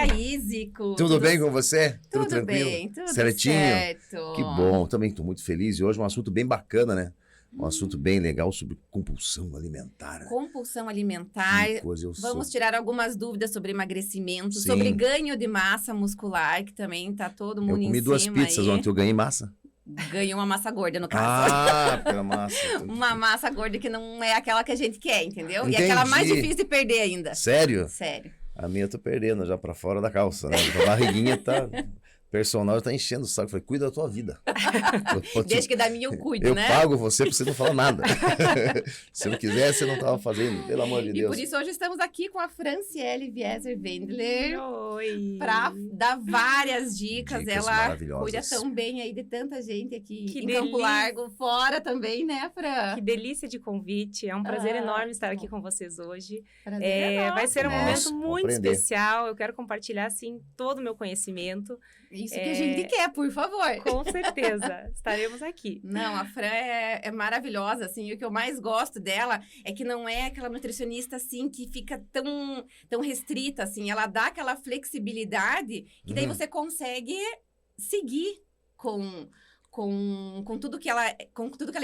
aí, Zico? Tudo bem com você? Tudo tranquilo? bem, tudo Certinho? certo. Que bom, também estou muito feliz. E hoje um assunto bem bacana, né? Um assunto bem legal sobre compulsão alimentar. Né? Compulsão alimentar. Que coisa eu Vamos sou. tirar algumas dúvidas sobre emagrecimento, Sim. sobre ganho de massa muscular, que também tá todo mundo Eu comi em duas cima pizzas aí. ontem, eu ganhei massa. Ganhou uma massa gorda, no caso. Ah, pela massa. Uma massa gorda que não é aquela que a gente quer, entendeu? E Entendi. aquela mais difícil de perder ainda. Sério? Sério. A minha eu tô perdendo já pra fora da calça, né? A barriguinha tá... O personal tá enchendo o saco. Eu falei, cuida da tua vida. Desde que da minha eu cuido, eu né? pago você pra você não falar nada. Se não quisesse, você não tava fazendo, pelo amor de E Deus. por isso hoje estamos aqui com a Franciele Wieser Wendler. Oi! Pra dar várias dicas. Dicas Ela maravilhosas. cuida tão bem aí de tanta gente aqui Que em Campo delícia. Largo, fora também, né, Fran? Que delícia de convite, é um prazer Ah, enorme estar que aqui bom. com vocês hoje. Prazer é Vai nosso, ser um né? Nossa, momento vou muito aprender. especial, eu quero compartilhar, assim, todo o meu conhecimento. Isso que a gente quer, por favor. Com certeza, estaremos aqui. Não, a Fran é maravilhosa, assim, e o que eu mais gosto dela é que não é aquela nutricionista, assim, que fica tão restrita, assim, ela dá aquela flexibilidade que daí você consegue seguir com tudo que ela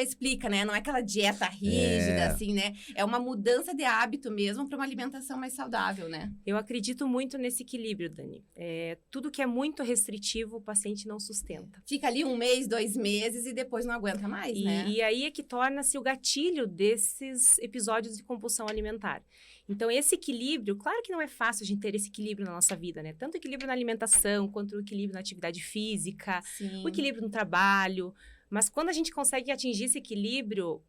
explica, né? Não é aquela dieta rígida, assim, né? É uma mudança de hábito mesmo para uma alimentação mais saudável, né? Eu acredito muito nesse equilíbrio, Dani. Tudo que é muito restritivo, o paciente não sustenta. Fica ali 1 mês, 2 meses e depois não aguenta mais, né? E aí é que torna-se o gatilho desses episódios de compulsão alimentar. Então, esse equilíbrio, claro que não é fácil a gente ter esse equilíbrio na nossa vida, né? Tanto o equilíbrio na alimentação, quanto o equilíbrio na atividade física, Sim. o equilíbrio no trabalho. Mas quando a gente consegue atingir esse equilíbrio,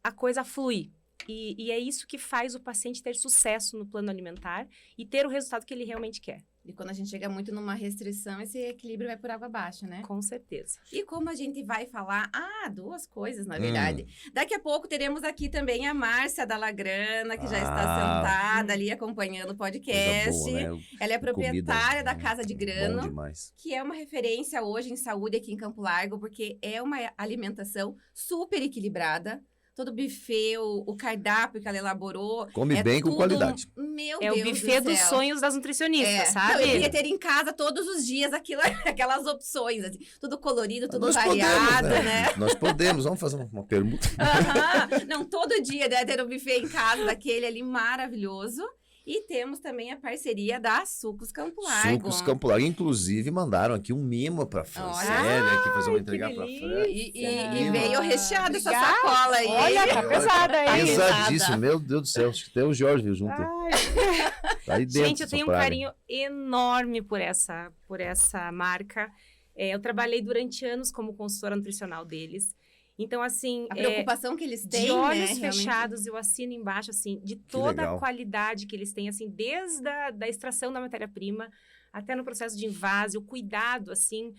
a coisa flui. E é isso que faz o paciente ter sucesso no plano alimentar e ter o resultado que ele realmente quer. E quando a gente chega muito numa restrição, esse equilíbrio vai por água abaixo, né? Com certeza. E como a gente vai falar... 2 coisas, na verdade. Daqui a pouco teremos aqui também a Márcia Dallagrana, que já está sentada ali acompanhando o podcast. Coisa boa, né? Ela é proprietária Comida, da Casa de Bom Grano, demais. que é uma referência hoje em saúde aqui em Campo Largo, porque é uma alimentação super equilibrada. Todo buffet, o cardápio que ela elaborou. Come bem com tudo- qualidade. Meu É Deus o buffet do dos céu. sonhos das nutricionistas, Não, sabe? eu queria ter em casa todos os dias aquelas opções, assim, tudo colorido, tudo Nós variado, podemos, né? Nós podemos. Vamos fazer uma permuta. Aham. Não, todo dia deve ter um buffet em casa daquele ali maravilhoso. E temos também a parceria da Sucos Campo Largo. Sucos Campo Largo. Inclusive, mandaram aqui um mimo pra Franciele, aqui fazer uma entregar pra delícia. Fran. E veio recheada essa Obrigada. sacola aí. Olha, tá pesada, hein? Pesadíssimo, meu Deus do céu. Acho que até o Jorge viu junto. Ai. Tá aí dentro. Gente, eu tenho um praga. carinho enorme por essa marca. Eu trabalhei durante anos como consultora nutricional deles. Então, assim, A preocupação que eles têm, de olhos né? realmente. fechados, eu assino embaixo, assim, de toda legal. a qualidade que eles têm, assim, desde a da extração da matéria-prima até no processo de invase, o cuidado, assim,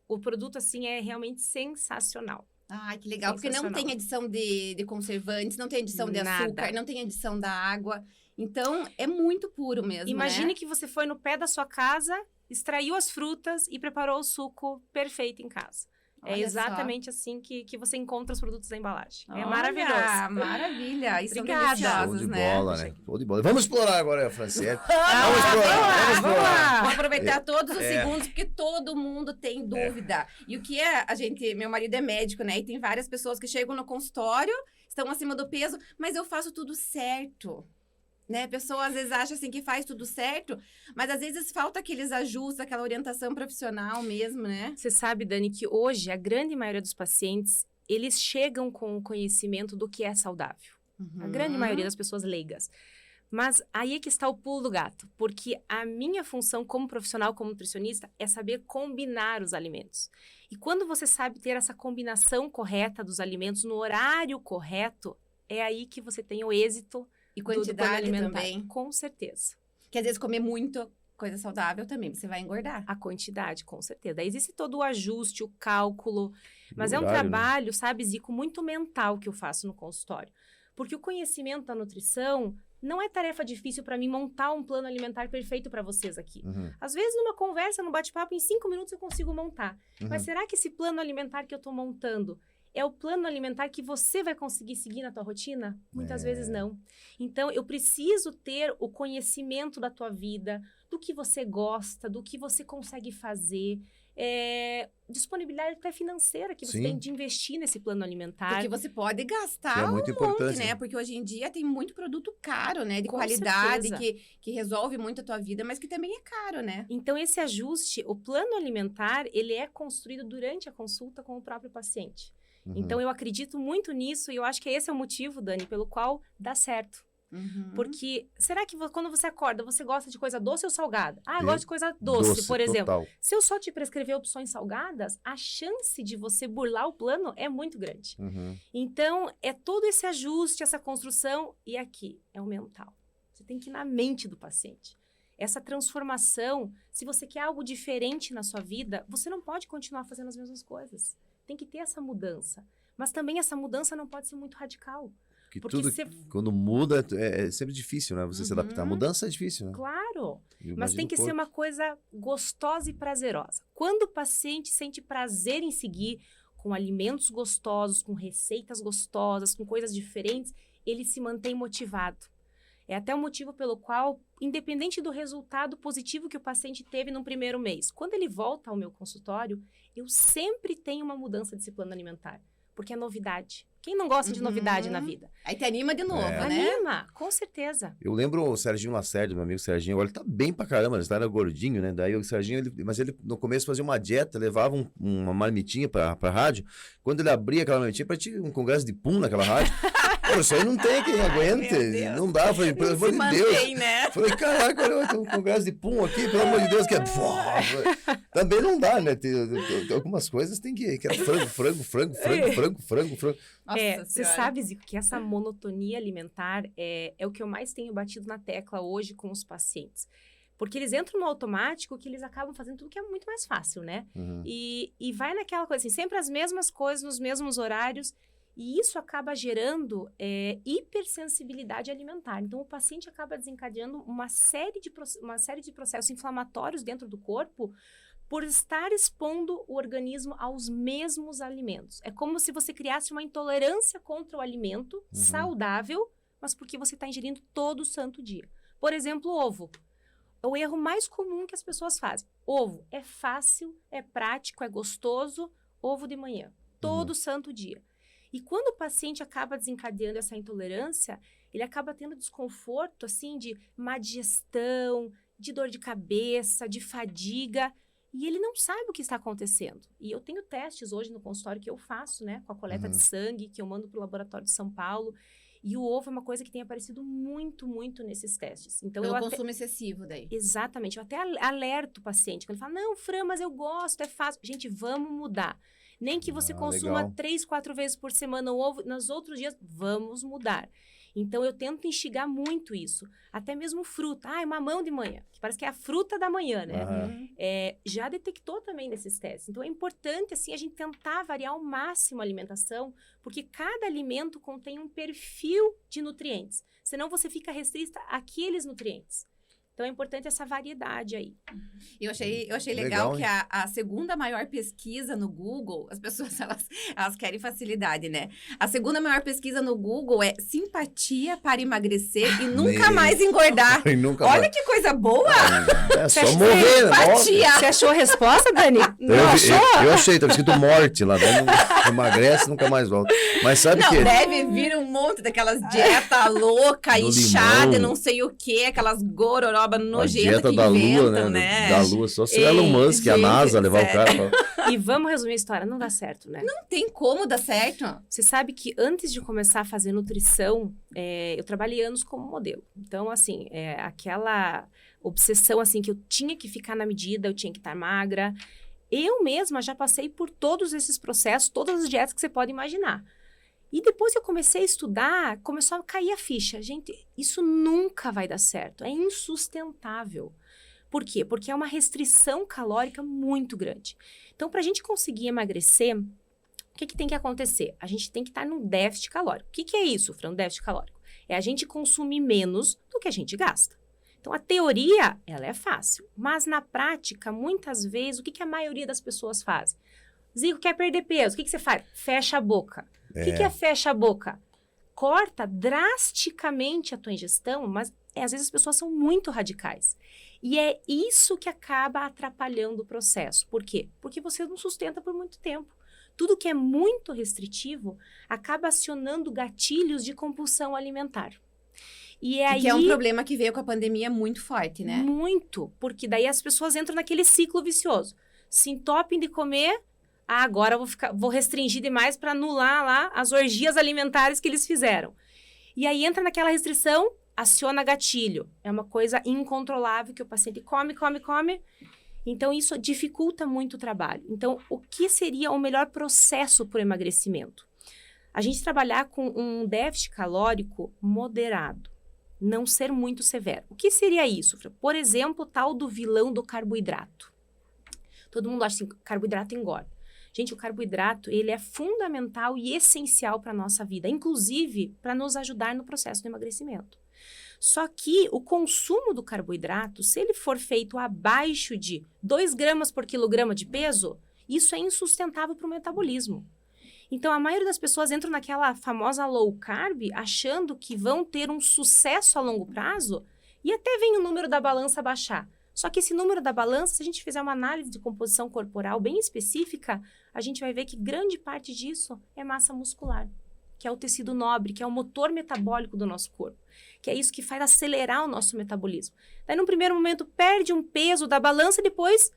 o produto, assim, é realmente sensacional. Ai, que legal. Porque não Sensacional. tem adição de conservantes, não tem adição de Nada. açúcar, não tem adição da água. Então, é muito puro mesmo, Imagine né? que você foi no pé da sua casa, extraiu as frutas e preparou o suco perfeito em casa. É Olha exatamente assim que você encontra os produtos da embalagem. É Olha, maravilhoso. Maravilha. E são Obrigada. Show deliciosos, de né? bola, né? Show de bola. Vamos explorar agora a Franciele. Vamos explorar, vamos lá. Vamos aproveitar todos os segundos, porque todo mundo tem dúvida. E o que é, meu marido é médico, né? E tem várias pessoas que chegam no consultório, estão acima do peso, mas eu faço tudo certo. Né? A pessoa às vezes acha assim que faz tudo certo, mas às vezes falta aqueles ajustes, aquela orientação profissional mesmo, né? Você sabe, Dani, que hoje a grande maioria dos pacientes, eles chegam com o conhecimento do que é saudável. A grande maioria das pessoas leigas. Mas aí é que está o pulo do gato, porque a minha função como profissional, como nutricionista, é saber combinar os alimentos. E quando você sabe ter essa combinação correta dos alimentos no horário correto, é aí que você tem o êxito E do plano quantidade alimentar. também. Com certeza. Que às vezes comer muito coisa saudável também, você vai engordar. A quantidade, com certeza. Daí existe todo o ajuste, o cálculo, mas é um Horário, né? trabalho, sabe, Zico, muito mental que eu faço no consultório. Porque o conhecimento da nutrição não é tarefa difícil para mim montar um plano alimentar perfeito para vocês aqui. Às vezes, numa conversa, num bate-papo, em 5 minutos eu consigo montar. Mas será que esse plano alimentar que eu estou montando, É o plano alimentar que você vai conseguir seguir na tua rotina? Muitas vezes não. Então, eu preciso ter o conhecimento da tua vida, do que você gosta, do que você consegue fazer, disponibilidade até financeira que você Sim. tem de investir nesse plano alimentar. Porque você pode Que é gastar muito um importante, monte, né? né? Porque hoje em dia tem muito produto caro, né? De Com qualidade, certeza. que resolve muito a tua vida, mas que também é caro, né? Então, esse ajuste, o plano alimentar, ele é construído durante a consulta com o próprio paciente. Uhum. Então, eu acredito muito nisso e eu acho que esse é o motivo, Dani, pelo qual dá certo. Uhum. Porque, será que quando você acorda, você gosta de coisa doce ou salgada? Ah, eu Eu- gosto de coisa doce, por exemplo. Total. Se eu só te prescrever opções salgadas, a chance de você burlar o plano é muito grande. Uhum. Então, é todo esse ajuste, essa construção, e aqui é o mental. Você tem que ir na mente do paciente. Essa transformação, se você quer algo diferente na sua vida, você não pode continuar fazendo as mesmas coisas. Tem que ter essa mudança. Mas também essa mudança não pode ser muito radical. Que Porque tudo, você... quando muda, é sempre difícil, né? Você se adaptar. Uhum. Mudança é difícil, né? Claro! Eu Mas imagino tem que ser pouco. uma coisa gostosa e prazerosa. Quando o paciente sente prazer em seguir com alimentos gostosos, com receitas gostosas, com coisas diferentes, ele se mantém motivado. É até o motivo pelo qual, independente do resultado positivo que o paciente teve no primeiro mês, quando ele volta ao meu consultório, eu sempre tenho uma mudança desse plano alimentar. Porque é novidade. Quem não gosta de Uhum. novidade na vida? Aí te anima de novo, É. né? Anima, com certeza. Eu lembro o Serginho Lacerda, meu amigo Serginho, agora ele tá bem pra caramba, ele era gordinho, né? Daí o Serginho, mas ele no começo fazia uma dieta, levava uma marmitinha pra rádio. Quando ele abria aquela marmitinha, parecia um congresso de pum naquela rádio. Pô, isso aí não tem quem aguente, meu Deus. não dá. Falei, pelo Não amor se de Deus. mantém, né? Falei, caraca, olha, tem um congresso de pum aqui, pelo amor de Deus, que é... Também não dá, né? Tem algumas coisas tem que é frango. Nossa Você Senhora. sabe, Zico, que essa monotonia alimentar é o que eu mais tenho batido na tecla hoje com os pacientes. Porque eles entram no automático que eles acabam fazendo tudo que é muito mais fácil, né? Uhum. E vai naquela coisa assim, sempre as mesmas coisas, nos mesmos horários. E isso acaba gerando hipersensibilidade alimentar. Então, o paciente acaba desencadeando uma série de processos inflamatórios dentro do corpo por estar expondo o organismo aos mesmos alimentos. É como se você criasse uma intolerância contra o alimento saudável, mas porque você está ingerindo todo santo dia. Por exemplo, ovo. É o erro mais comum que as pessoas fazem. Ovo é fácil, é prático, é gostoso. Ovo de manhã, todo santo dia. E quando o paciente acaba desencadeando essa intolerância, ele acaba tendo desconforto, assim, de má digestão, de dor de cabeça, de fadiga, e ele não sabe o que está acontecendo. E eu tenho testes hoje no consultório que eu faço, né, com a coleta de sangue, que eu mando para o laboratório de São Paulo, e o ovo é uma coisa que tem aparecido muito, muito nesses testes. Então, Pelo eu até... consumo excessivo daí. Exatamente, eu até alerto o paciente, quando ele fala, não, Fran, mas eu gosto, é fácil. Gente, vamos mudar. Nem que você consuma legal. 3, 4 vezes por semana o ovo, nos outros dias, vamos mudar. Então, eu tento instigar muito isso. Até mesmo fruta. Ah, mamão de manhã, que parece que é a fruta da manhã, né? Aham. Já detectou também nesses testes. Então, é importante, assim, a gente tentar variar ao máximo a alimentação, porque cada alimento contém um perfil de nutrientes. Senão, você fica restrita àqueles nutrientes. Então, é importante essa variedade aí. Eu achei Legal, legal que a segunda maior pesquisa no Google, as pessoas, elas querem facilidade, né? A segunda maior pesquisa no Google é simpatia para emagrecer e nunca Meu. mais engordar. E nunca Olha mais. que coisa boa! É Você só acha morrer, né? Simpatia! Você achou a resposta, Dani? Eu, eu achei, tava escrito morte lá, daí não emagrece, nunca mais volta. Mas sabe Não, que deve vir um monte daquelas dietas loucas, Do inchada, limão. não sei o quê, aquelas gororoba a nojenta dieta que da inventam, lua, né? Da lua, só se o Elon Musk, a gente, NASA, levar o sério. cara pra... E vamos resumir a história, não dá certo, né? Não tem como dar certo. Você sabe que antes de começar a fazer nutrição, eu trabalhei anos como modelo. Então, assim, aquela obsessão, assim, que eu tinha que ficar na medida, eu tinha que estar magra. Eu mesma já passei por todos esses processos, todas as dietas que você pode imaginar. E depois que eu comecei a estudar, começou a cair a ficha. Gente, isso nunca vai dar certo. É insustentável. Por quê? Porque é uma restrição calórica muito grande. Então, para a gente conseguir emagrecer, o que tem que acontecer? A gente tem que estar num déficit calórico. O que é isso, Fran, déficit calórico? É a gente consumir menos do que a gente gasta. Então, a teoria, ela é fácil. Mas, na prática, muitas vezes, o que a maioria das pessoas fazem? Zico quer perder peso. O que você faz? Fecha a boca. O que é fecha a boca? Corta drasticamente a tua ingestão, mas às vezes as pessoas são muito radicais. E é isso que acaba atrapalhando o processo. Por quê? Porque você não sustenta por muito tempo. Tudo que é muito restritivo acaba acionando gatilhos de compulsão alimentar. E que é um problema que veio com a pandemia muito forte, né? Muito, porque daí as pessoas entram naquele ciclo vicioso. Se entopem de comer, agora eu vou restringir demais para anular lá as orgias alimentares que eles fizeram. E aí entra naquela restrição, aciona gatilho. É uma coisa incontrolável que o paciente come. Então, isso dificulta muito o trabalho. Então, o que seria o melhor processo para o emagrecimento? A gente trabalhar com um déficit calórico moderado. Não ser muito severo. O que seria isso? Por exemplo, o tal do vilão do carboidrato. Todo mundo acha que carboidrato engorda. Gente, o carboidrato, ele é fundamental e essencial para a nossa vida, inclusive para nos ajudar no processo do emagrecimento. Só que o consumo do carboidrato, se ele for feito abaixo de 2 gramas por quilograma de peso, isso é insustentável para o metabolismo. Então, a maioria das pessoas entram naquela famosa low carb, achando que vão ter um sucesso a longo prazo, e até vem o número da balança baixar. Só que esse número da balança, se a gente fizer uma análise de composição corporal bem específica, a gente vai ver que grande parte disso é massa muscular, que é o tecido nobre, que é o motor metabólico do nosso corpo, que é isso que faz acelerar o nosso metabolismo. Daí, num primeiro momento, perde um peso da balança e depois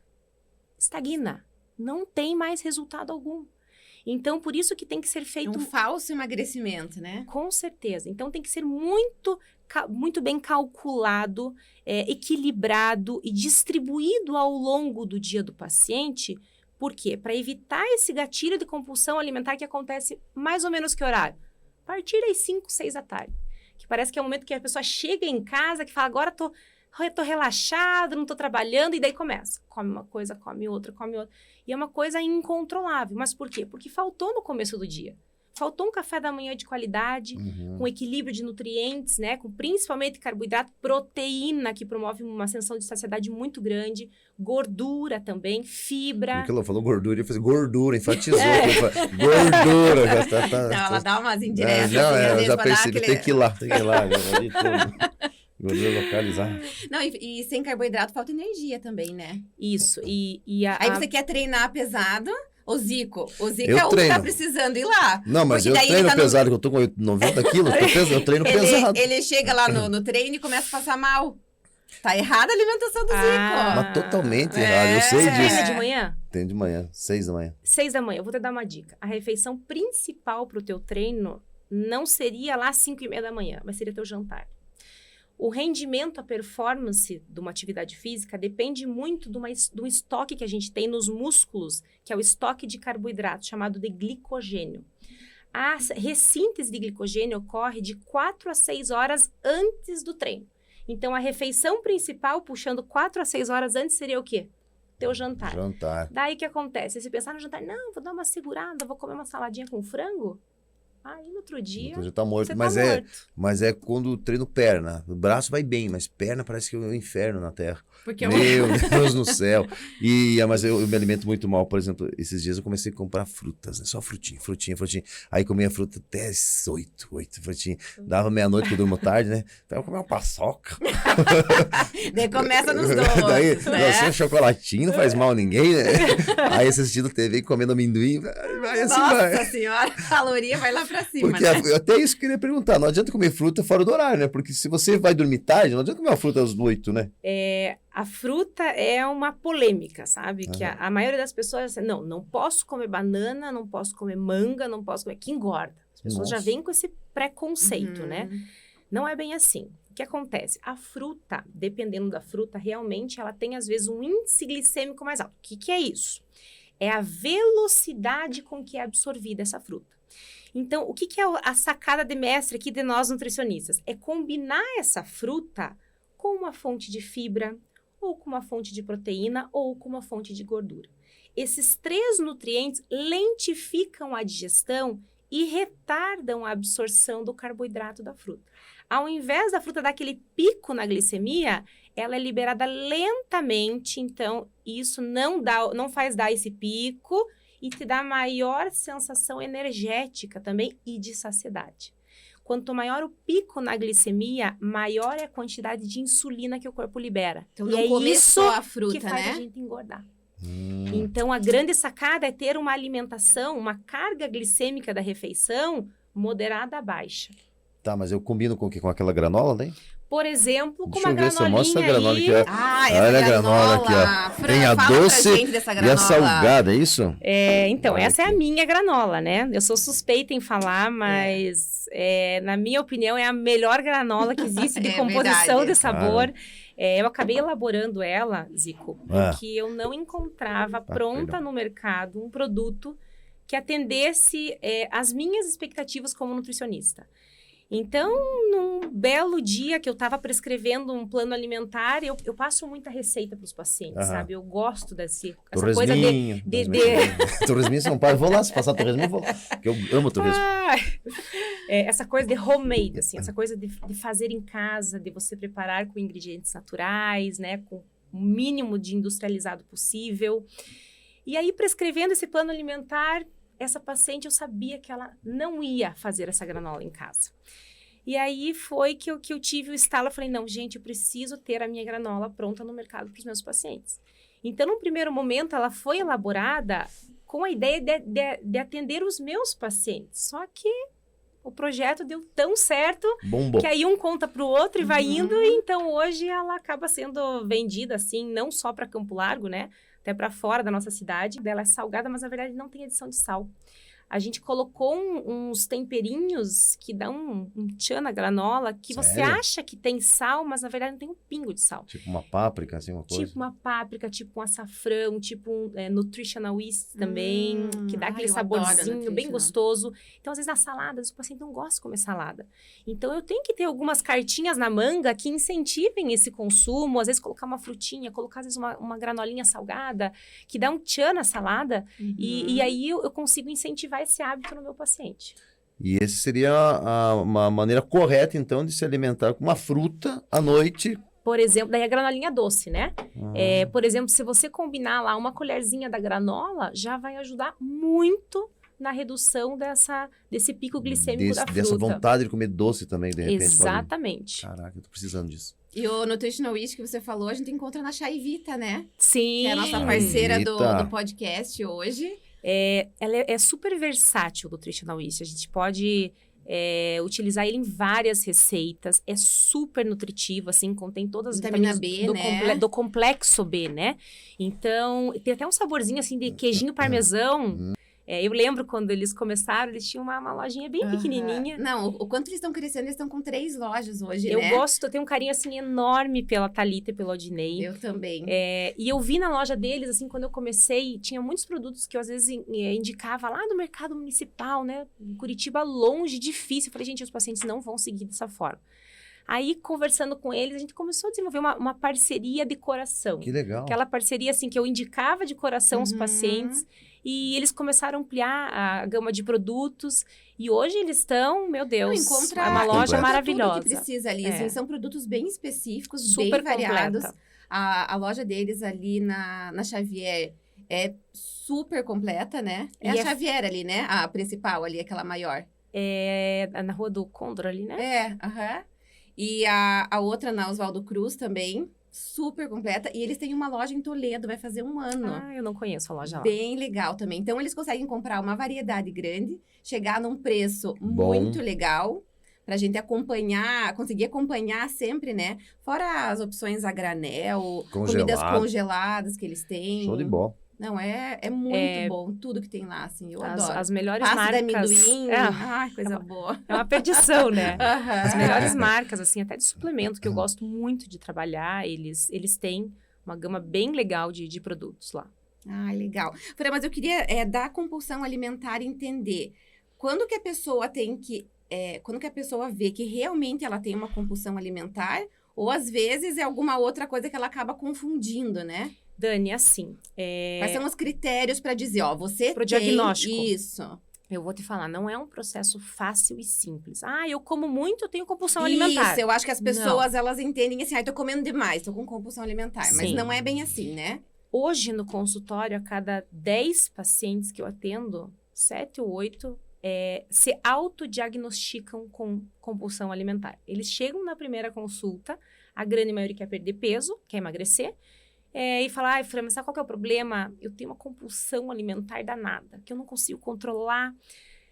estagna. Não tem mais resultado algum. Então, por isso que tem que ser feito... um falso emagrecimento, né? Com certeza. Então, tem que ser muito bem calculado, equilibrado e distribuído ao longo do dia do paciente. Por quê? Para evitar esse gatilho de compulsão alimentar que acontece mais ou menos que horário? A partir das 5, 6 da tarde. Que parece que é o momento que a pessoa chega em casa, que fala, agora tô relaxado, não tô trabalhando, e daí começa. Come uma coisa, come outra. E é uma coisa incontrolável. Mas por quê? Porque faltou no começo do dia. Faltou um café da manhã de qualidade, com equilíbrio de nutrientes, né? Com principalmente carboidrato, proteína, que promove uma sensação de saciedade muito grande, gordura também, fibra. Porque ela falou gordura, eu falei gordura, enfatizou. Gordura. Não, ela dá umas indiretas. Eu já percebi, tem que ir lá. Gordura localizada. Não, e sem carboidrato falta energia também, né? Isso. Aí você quer treinar pesado... O Zico eu é o treino. que tá precisando ir lá. Não, mas eu treino pesado, que eu tô com 90 quilos, eu treino pesado. Ele chega lá no treino e começa a passar mal. Tá errada a alimentação do Zico. Mas totalmente errado, eu sei disso. Treina de manhã? Treino de manhã, 6 da manhã. 6 da manhã, eu vou te dar uma dica. A refeição principal pro teu treino não seria lá 5:30 da manhã, mas seria teu jantar. O rendimento, a performance de uma atividade física depende muito do estoque que a gente tem nos músculos, que é o estoque de carboidrato, chamado de glicogênio. A ressíntese de glicogênio ocorre de 4 a 6 horas antes do treino. Então, a refeição principal, puxando 4 a 6 horas antes, seria o quê? Teu jantar. Daí, o que acontece? Se você pensar no jantar, não, vou dar uma segurada, vou comer uma saladinha com frango... Aí, no outro dia, então já tá morto. você Mas, tá morto. Mas é quando treino perna. O braço vai bem, mas perna parece que é um inferno na terra. Porque Meu Deus no céu. Mas eu me alimento muito mal. Por exemplo, esses dias eu comecei a comprar frutas, né? Só frutinha. Aí comia fruta até 8 frutinhas. Dava meia-noite, que eu durmo tarde, né? Então eu comia uma paçoca. Daí começa nos doces, Daí, né? Assim, um chocolatinho não faz mal a ninguém, né? Aí assistindo TV, comendo amendoim, vai assim, Nossa senhora, a caloria vai lá pra cima, porque né? até isso que eu queria perguntar, não adianta comer fruta fora do horário, né? Porque se você vai dormir tarde, não adianta comer uma fruta às 8, né? A fruta é uma polêmica, sabe? Que a maioria das pessoas, não posso comer banana, não posso comer manga, não posso comer, que engorda. As pessoas já vêm com esse preconceito, né? Não é bem assim. O que acontece? A fruta, dependendo da fruta, realmente ela tem às vezes um índice glicêmico mais alto. O que é isso? É a velocidade com que é absorvida essa fruta. Então, o que é a sacada de mestre aqui de nós nutricionistas? É combinar essa fruta com uma fonte de fibra, ou com uma fonte de proteína, ou com uma fonte de gordura. Esses 3 nutrientes lentificam a digestão e retardam a absorção do carboidrato da fruta. Ao invés da fruta dar aquele pico na glicemia, ela é liberada lentamente, então isso não faz dar esse pico e te dá maior sensação energética também e de saciedade. Quanto maior o pico na glicemia, maior é a quantidade de insulina que o corpo libera. Então e não é comer isso só a fruta, que faz né? a gente engordar. Então, a grande sacada é ter uma alimentação, uma carga glicêmica da refeição moderada a baixa. Tá, mas eu combino com o quê? Com aquela granola, né? Por exemplo, com Deixa uma eu ver se eu mostro essa granolinha granola aí. aqui, ó. Ah, Olha essa a granola aqui, ó. Fran, Tem a fala doce pra gente dessa e granola. a salgada, é isso? Então, Olha essa é a aqui. minha granola, né? Eu sou suspeita em falar, mas na minha opinião é a melhor granola que existe de É composição verdade. de sabor. Eu acabei elaborando ela, Zico, Ah. porque eu não encontrava pronta perdão. no mercado um produto que atendesse as minhas expectativas como nutricionista. Então, num belo dia que eu estava prescrevendo um plano alimentar, eu passo muita receita para os pacientes, Aham. sabe? Eu gosto essa coisa Torresminho. Torresminho São Paulo. Vou lá, se passar torresminho, vou lá. Porque eu amo torresminho. essa coisa de homemade, assim, essa coisa de fazer em casa, de você preparar com ingredientes naturais, né? Com o mínimo de industrializado possível. E aí, prescrevendo esse plano alimentar, essa paciente, eu sabia que ela não ia fazer essa granola em casa. E aí foi que eu tive o estalo, eu falei, não, gente, eu preciso ter a minha granola pronta no mercado para os meus pacientes. Então, no primeiro momento, ela foi elaborada com a ideia de atender os meus pacientes. Só que o projeto deu tão certo Bombom. que aí um conta para o outro e vai indo. E então, hoje, ela acaba sendo vendida, assim, não só para Campo Largo, né? Até para fora da nossa cidade. Ela é salgada, mas na verdade não tem adição de sal. A gente colocou uns temperinhos que dão um tchan na granola, que você Sério? acha que tem sal, mas na verdade não tem um pingo de sal. Tipo uma páprica, assim, uma coisa. Tipo uma páprica, tipo um açafrão, tipo um nutritional yeast também, que dá aquele eu adoro saborzinho bem nutritional. gostoso. Então, às vezes, na salada, o paciente não gosta de comer salada. Então, eu tenho que ter algumas cartinhas na manga que incentivem esse consumo. Às vezes, colocar uma frutinha, colocar, às vezes, uma granolinha salgada, que dá um tchan na salada. E aí, eu consigo incentivar esse hábito no meu paciente. E esse seria uma maneira correta, então, de se alimentar com uma fruta à noite. Por exemplo, daí a granolinha doce, né? Por exemplo, se você combinar lá uma colherzinha da granola, já vai ajudar muito na redução desse pico glicêmico da fruta. Dessa vontade de comer doce também, de repente. Exatamente. Caraca, eu tô precisando disso. E o Nutritional Yeast que você falou, a gente encontra na Chai Vita, né? Sim. Que é a nossa parceira Vita. do podcast hoje. Ela é super versátil, o Nutritional Yeast. A gente pode utilizar ele em várias receitas. É super nutritivo, assim, contém todas as Vitamina vitaminas B, né? do complexo B, né? Então, tem até um saborzinho, assim, de queijinho parmesão. Eu lembro quando eles começaram, eles tinham uma lojinha bem pequenininha. Não, o quanto eles estão crescendo, eles estão com 3 lojas hoje, Eu né? gosto, eu tenho um carinho, assim, enorme pela Thalita e pelo Odinei. Eu também. E eu vi na loja deles, assim, quando eu comecei, tinha muitos produtos que eu, às vezes, indicava lá do mercado municipal, né? Em Curitiba, longe, difícil. Eu falei, gente, os pacientes não vão seguir dessa forma. Aí, conversando com eles, a gente começou a desenvolver uma parceria de coração. Que legal. Aquela parceria, assim, que eu indicava de coração os pacientes. E eles começaram a ampliar a gama de produtos. E hoje eles estão, meu Deus, Encontra é uma loja completa. maravilhosa. Tudo que precisa ali. Assim, são produtos bem específicos, Super bem variados. completa. A loja deles ali na Xavier é super completa, né? É E a Xavier ali, né? A principal ali, aquela maior. É na Rua do Condor ali, né? Aham. E a outra na Oswaldo Cruz também, super completa. E eles têm uma loja em Toledo, vai fazer 1 ano. Eu não conheço a loja lá. Bem legal também. Então, eles conseguem comprar uma variedade grande, chegar num preço Bom. muito legal, pra gente conseguir acompanhar sempre, né? Fora as opções a granel, comidas Congelado. congeladas que eles têm. Show de bola. Não, é muito bom tudo que tem lá, assim, eu adoro. As melhores Pasta de marcas. amendoim, ai, coisa boa. É uma perdição, né? Aham. As melhores marcas, assim, até de suplemento, que eu gosto muito de trabalhar, eles têm uma gama bem legal de produtos lá. Ah, legal. Fran, mas eu queria da compulsão alimentar entender quando que a pessoa quando que a pessoa vê que realmente ela tem uma compulsão alimentar, ou às vezes é alguma outra coisa que ela acaba confundindo, né? Dani, assim, Quais são os critérios para dizer, ó, você Pro tem diagnóstico. isso. eu vou te falar, não é um processo fácil e simples. Eu como muito, eu tenho compulsão alimentar. Isso, eu acho que as pessoas, elas entendem assim, tô comendo demais, tô com compulsão alimentar. Mas Sim. não é bem assim, né? Hoje, no consultório, a cada 10 pacientes que eu atendo, 7 ou 8 se autodiagnosticam com compulsão alimentar. Eles chegam na primeira consulta, a grande maioria quer perder peso, quer emagrecer, e fala, ai, Fran, mas sabe qual que é o problema? Eu tenho uma compulsão alimentar danada, que eu não consigo controlar.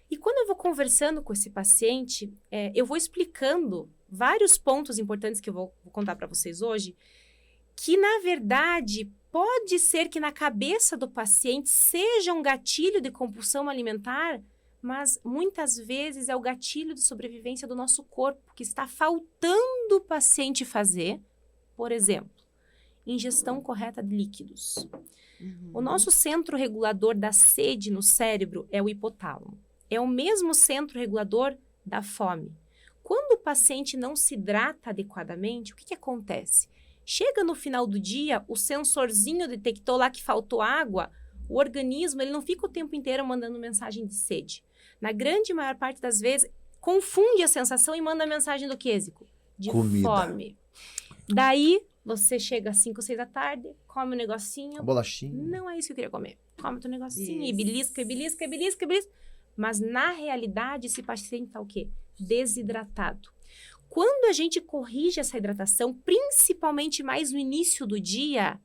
E quando eu vou conversando com esse paciente, eu vou explicando vários pontos importantes que eu vou contar para vocês hoje, que, na verdade, pode ser que na cabeça do paciente seja um gatilho de compulsão alimentar, mas muitas vezes é o gatilho de sobrevivência do nosso corpo que está faltando o paciente fazer. Por exemplo, ingestão correta de líquidos. O nosso centro regulador da sede no cérebro é o hipotálamo. É o mesmo centro regulador da fome. Quando o paciente não se hidrata adequadamente, o que acontece? Chega no final do dia, o sensorzinho detectou lá que faltou água, o organismo ele não fica o tempo inteiro mandando mensagem de sede. Na grande maior parte das vezes, confunde a sensação e manda mensagem do quê, Zico? De comida. Fome. Daí, você chega às 5, 6 da tarde, come um negocinho. Uma bolachinha. Não é isso que eu queria comer. Come teu negocinho Isso. e belisca. Mas, na realidade, esse paciente está o quê? Desidratado. Quando a gente corrige essa hidratação, principalmente mais no início do dia,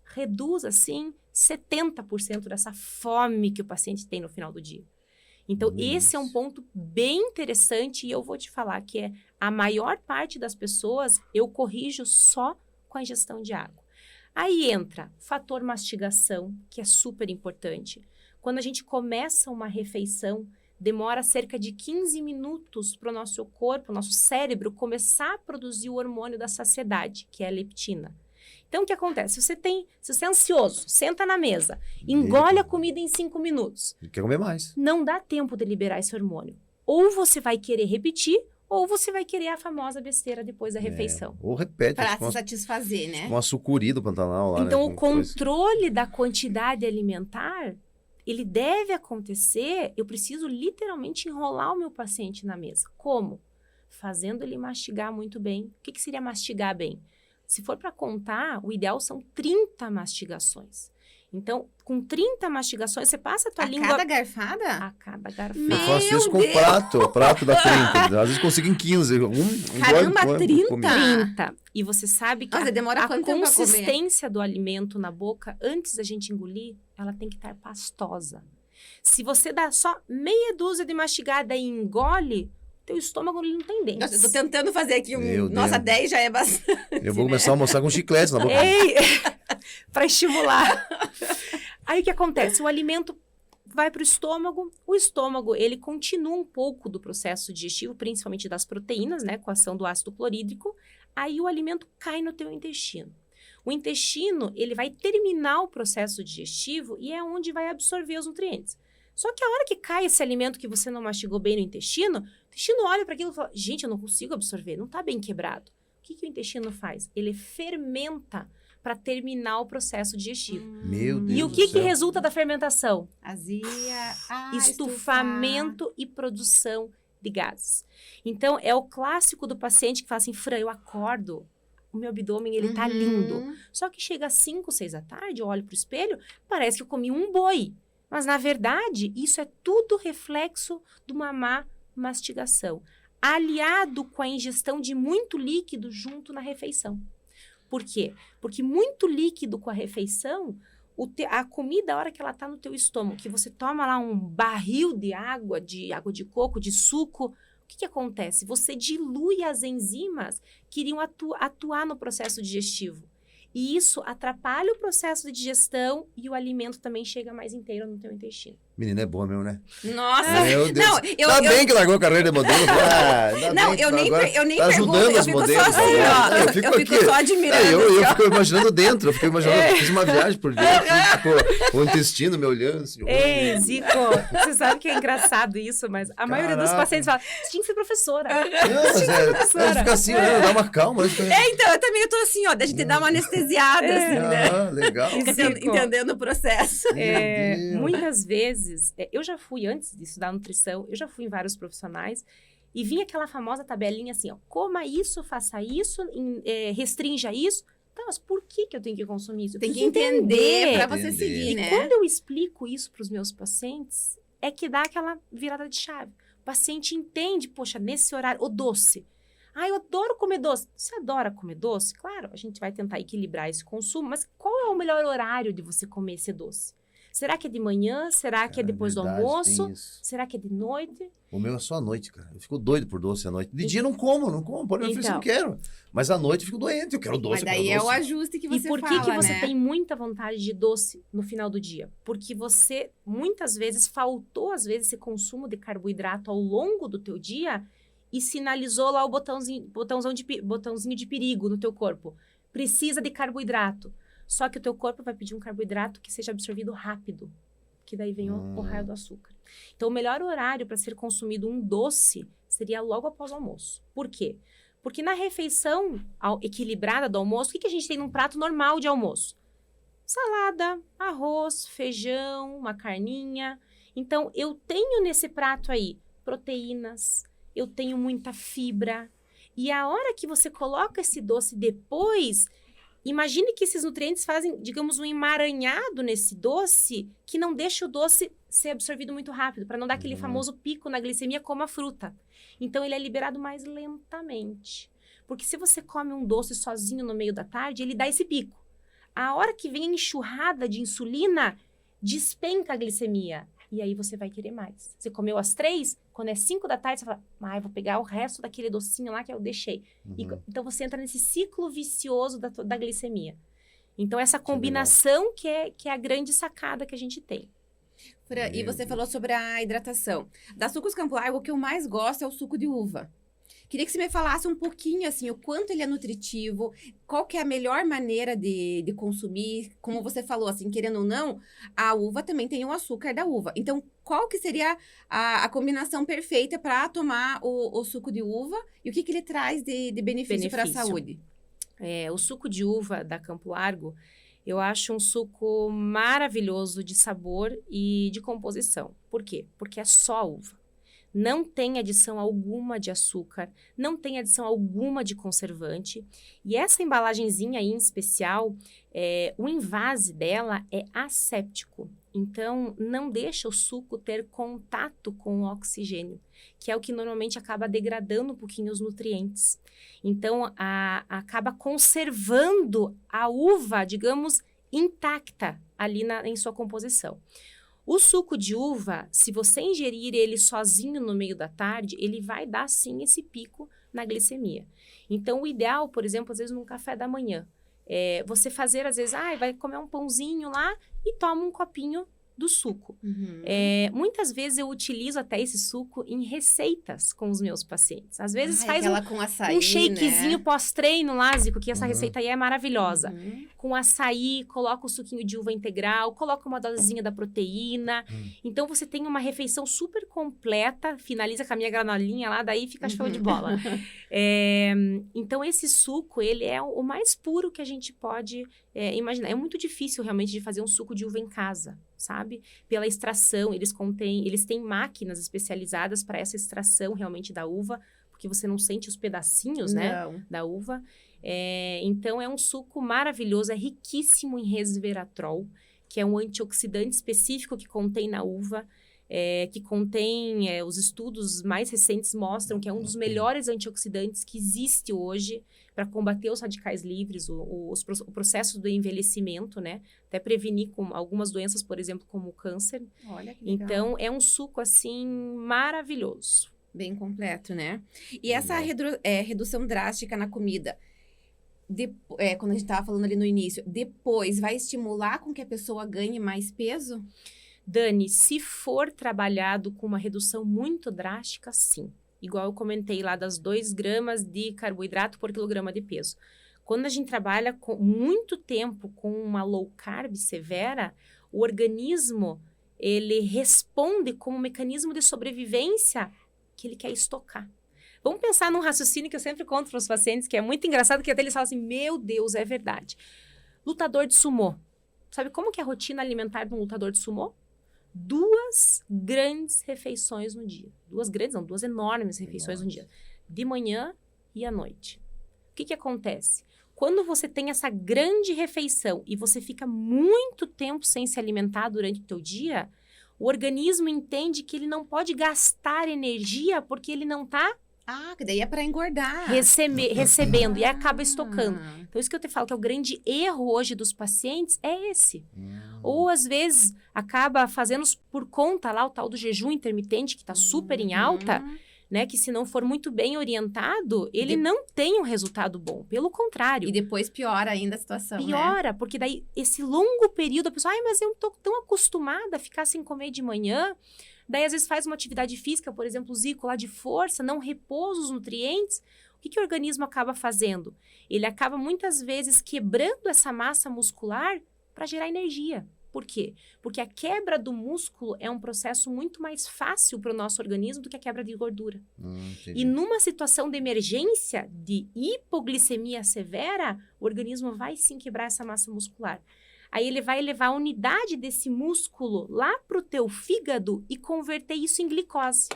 reduz, assim, 70% dessa fome que o paciente tem no final do dia. Então, esse é um ponto bem interessante e eu vou te falar que a maior parte das pessoas eu corrijo só com a ingestão de água. Aí entra o fator mastigação, que é super importante. Quando a gente começa uma refeição, demora cerca de 15 minutos para o nosso corpo, o nosso cérebro, começar a produzir o hormônio da saciedade, que é a leptina. Então, o que acontece? Se você é ansioso, senta na mesa, engole a comida em 5 minutos. Quer comer mais. Não dá tempo de liberar esse hormônio. Ou você vai querer repetir, ou você vai querer a famosa besteira depois da refeição. Ou repete. Pra se satisfazer, né? Uma sucuri do Pantanal lá, Então, né? o controle da quantidade alimentar, ele deve acontecer, eu preciso literalmente enrolar o meu paciente na mesa. Como? Fazendo ele mastigar muito bem. O que seria mastigar bem? Se for para contar, o ideal são 30 mastigações. Então, com 30 mastigações, você passa a tua língua... A cada garfada? A cada garfada. Eu faço isso com o prato da 30. Às vezes consigo em 15. Caramba, 30? 30. E você sabe que Nossa, demora a quanto tempo pra comer? consistência do alimento na boca, antes da gente engolir, ela tem que estar pastosa. Se você dá só meia dúzia de mastigada e engole, teu estômago ele não tem dentes. Nossa, eu tô tentando fazer aqui Meu Nossa, Deus. 10 já é bastante. Eu vou começar a almoçar com chicletes na boca. Ei! Para estimular. Aí o que acontece? O alimento vai para o estômago, ele continua um pouco do processo digestivo, principalmente das proteínas, né, com a ação do ácido clorídrico, aí o alimento cai no teu intestino. O intestino, ele vai terminar o processo digestivo e é onde vai absorver os nutrientes. Só que a hora que cai esse alimento que você não mastigou bem no intestino, o intestino olha para aquilo e fala, gente, eu não consigo absorver, não está bem quebrado. O que o intestino faz? Ele fermenta para terminar o processo digestivo. Meu Deus E o do que céu. resulta da fermentação? Azia. Estufamento e produção de gases. Então, é o clássico do paciente que fala assim, Fran, eu acordo, o meu abdômen, ele tá lindo. Só que chega às 5, 6 da tarde, eu olho pro espelho, parece que eu comi um boi. Mas, na verdade, isso é tudo reflexo de uma má mastigação, aliado com a ingestão de muito líquido junto na refeição. Por quê? Porque muito líquido com a refeição, a comida, a hora que ela está no teu estômago, que você toma lá um barril de água de coco, de suco, o que acontece? Você dilui as enzimas que iriam atuar no processo digestivo. E isso atrapalha o processo de digestão e o alimento também chega mais inteiro no teu intestino. Menina, é boa mesmo, né? Nossa. Meu Deus. Não, Tá bem que largou a carreira de modelo. Não, eu nem tá ajudando pergunto, os eu fico modelos. só assim, ó. Eu fico aqui. só admirando. Eu fico imaginando dentro. Eu fico imaginando, fiz uma viagem por dentro. Tipo, o intestino me olhando. Assim, Ei, Zico, você sabe que é engraçado isso, mas a maioria dos pacientes fala, você tinha que ser professora. Não, mas fica assim, dá uma calma. Então, eu também tô assim, ó, da gente dar uma anestesiada, assim, né? Ah, legal. Entendendo o processo. Muitas vezes, eu já fui, antes de estudar nutrição, eu já fui em vários profissionais e vinha aquela famosa tabelinha assim, ó, coma isso, faça isso, restrinja isso. Tá, mas por que eu tenho que consumir isso? Eu Tem que preciso entender para você Entender. seguir, E né? quando eu explico isso para os meus pacientes, é que dá aquela virada de chave. O paciente entende, poxa, nesse horário, o doce. Ah, eu adoro comer doce. Você adora comer doce? Claro, a gente vai tentar equilibrar esse consumo, mas qual é o melhor horário de você comer esse doce? Será que é de manhã? Será que é Cara, depois do verdade, almoço? tem isso. Será que é de noite? O meu é só à noite, cara. Eu fico doido por doce à noite. De dia eu não como. Pode me oferecer, eu não quero. Mas à noite eu fico doente, eu quero doce, Mas eu daí quero é o doce. ajuste que você E por que fala, que você né? tem muita vontade de doce no final do dia? Porque você, muitas vezes, faltou, às vezes, esse consumo de carboidrato ao longo do teu dia e sinalizou lá o botãozinho de perigo no teu corpo. Precisa de carboidrato. Só que o teu corpo vai pedir um carboidrato que seja absorvido rápido. Que daí vem o raio do açúcar. Então, o melhor horário para ser consumido um doce seria logo após o almoço. Por quê? Porque na refeição equilibrada do almoço, o que a gente tem num prato normal de almoço? Salada, arroz, feijão, uma carninha. Então, eu tenho nesse prato aí proteínas, eu tenho muita fibra. E a hora que você coloca esse doce depois, imagine que esses nutrientes fazem, digamos, um emaranhado nesse doce que não deixa o doce ser absorvido muito rápido, para não dar aquele famoso pico na glicemia como a fruta. Então, ele é liberado mais lentamente. Porque se você come um doce sozinho no meio da tarde, ele dá esse pico. A hora que vem a enxurrada de insulina, despenca a glicemia. E aí você vai querer mais. Você comeu às 3, quando é 5 da tarde, você fala, vou pegar o resto daquele docinho lá que eu deixei. Então você entra nesse ciclo vicioso da glicemia. Então essa combinação que é a grande sacada que a gente tem. E você falou sobre a hidratação. Da Sucos Campo Largo, o que eu mais gosto é o suco de uva. Queria que você me falasse um pouquinho, assim, o quanto ele é nutritivo, qual que é a melhor maneira de consumir. Como você falou, assim, querendo ou não, a uva também tem o açúcar da uva. Então, qual que seria a combinação perfeita para tomar o suco de uva? E o que ele traz de benefício para a saúde? O suco de uva da Campo Largo, eu acho um suco maravilhoso de sabor e de composição. Por quê? Porque é só uva. Não tem adição alguma de açúcar, não tem adição alguma de conservante. E essa embalagenzinha aí em especial, o invase dela é asséptico. Então, não deixa o suco ter contato com o oxigênio, que é o que normalmente acaba degradando um pouquinho os nutrientes. Então, acaba conservando a uva, digamos, intacta ali em sua composição. O suco de uva, se você ingerir ele sozinho no meio da tarde, ele vai dar sim esse pico na glicemia. Então, o ideal, por exemplo, às vezes num café da manhã, você fazer, às vezes, vai comer um pãozinho lá e toma um copinho do suco. Muitas vezes eu utilizo até esse suco em receitas com os meus pacientes. Às vezes faz com açaí, um shakezinho, né? Pós-treino lásico, que essa receita aí é maravilhosa. Com açaí, coloca o suquinho de uva integral, coloca uma dosezinha da proteína. Então, você tem uma refeição super completa, finaliza com a minha granolinha lá, daí fica show de bola. Então, esse suco, ele é o mais puro que a gente pode imaginar. É muito difícil, realmente, de fazer um suco de uva em casa, sabe? Pela extração, eles têm máquinas especializadas para essa extração realmente da uva, porque você não sente os pedacinhos, né, da uva. Então, é um suco maravilhoso, é riquíssimo em resveratrol, que é um antioxidante específico que contém na uva, que contém, os estudos mais recentes mostram que é um dos melhores antioxidantes que existe hoje para combater os radicais livres, o processo do envelhecimento, né? Até prevenir com algumas doenças, por exemplo, como o câncer. Olha que legal. Então, é um suco, assim, maravilhoso. Bem completo, né? E essa redução drástica na comida, quando a gente estava falando ali no início, depois vai estimular com que a pessoa ganhe mais peso? Dani, se for trabalhado com uma redução muito drástica, sim. Igual eu comentei lá das 2 gramas de carboidrato por quilograma de peso. Quando a gente trabalha com muito tempo com uma low carb severa, o organismo, ele responde como um mecanismo de sobrevivência que ele quer estocar. Vamos pensar num raciocínio que eu sempre conto para os pacientes, que é muito engraçado, que até eles falam assim, meu Deus, é verdade. Lutador de sumô. Sabe como que é a rotina alimentar de um lutador de sumô? 2 grandes refeições no dia. 2 enormes refeições no dia. De manhã e à noite. O que acontece? quando você tem essa grande refeição e você fica muito tempo sem se alimentar durante o teu dia, o organismo entende que ele não pode gastar energia porque ele não está Que daí é para engordar. recebendo e acaba estocando. Então, isso que eu te falo, que é o grande erro hoje dos pacientes, é esse. Ou, às vezes, acaba fazendo por conta lá o tal do jejum intermitente, que está super em alta, né? Que se não for muito bem orientado, ele não tem um resultado bom. Pelo contrário. E depois piora ainda a situação, Piora, porque daí, esse longo período, a pessoa, mas eu tô tão acostumada a ficar sem comer de manhã. Daí, às vezes, faz uma atividade física, por exemplo, o Zico lá de força, não repousa os nutrientes. O que o organismo acaba fazendo? Ele acaba, muitas vezes, quebrando essa massa muscular para gerar energia. Por quê? Porque a quebra do músculo é um processo muito mais fácil para o nosso organismo do que a quebra de gordura. E numa situação de emergência, de hipoglicemia severa, o organismo vai sim quebrar essa massa muscular. Aí ele vai levar a unidade desse músculo lá para o teu fígado e converter isso em glicose.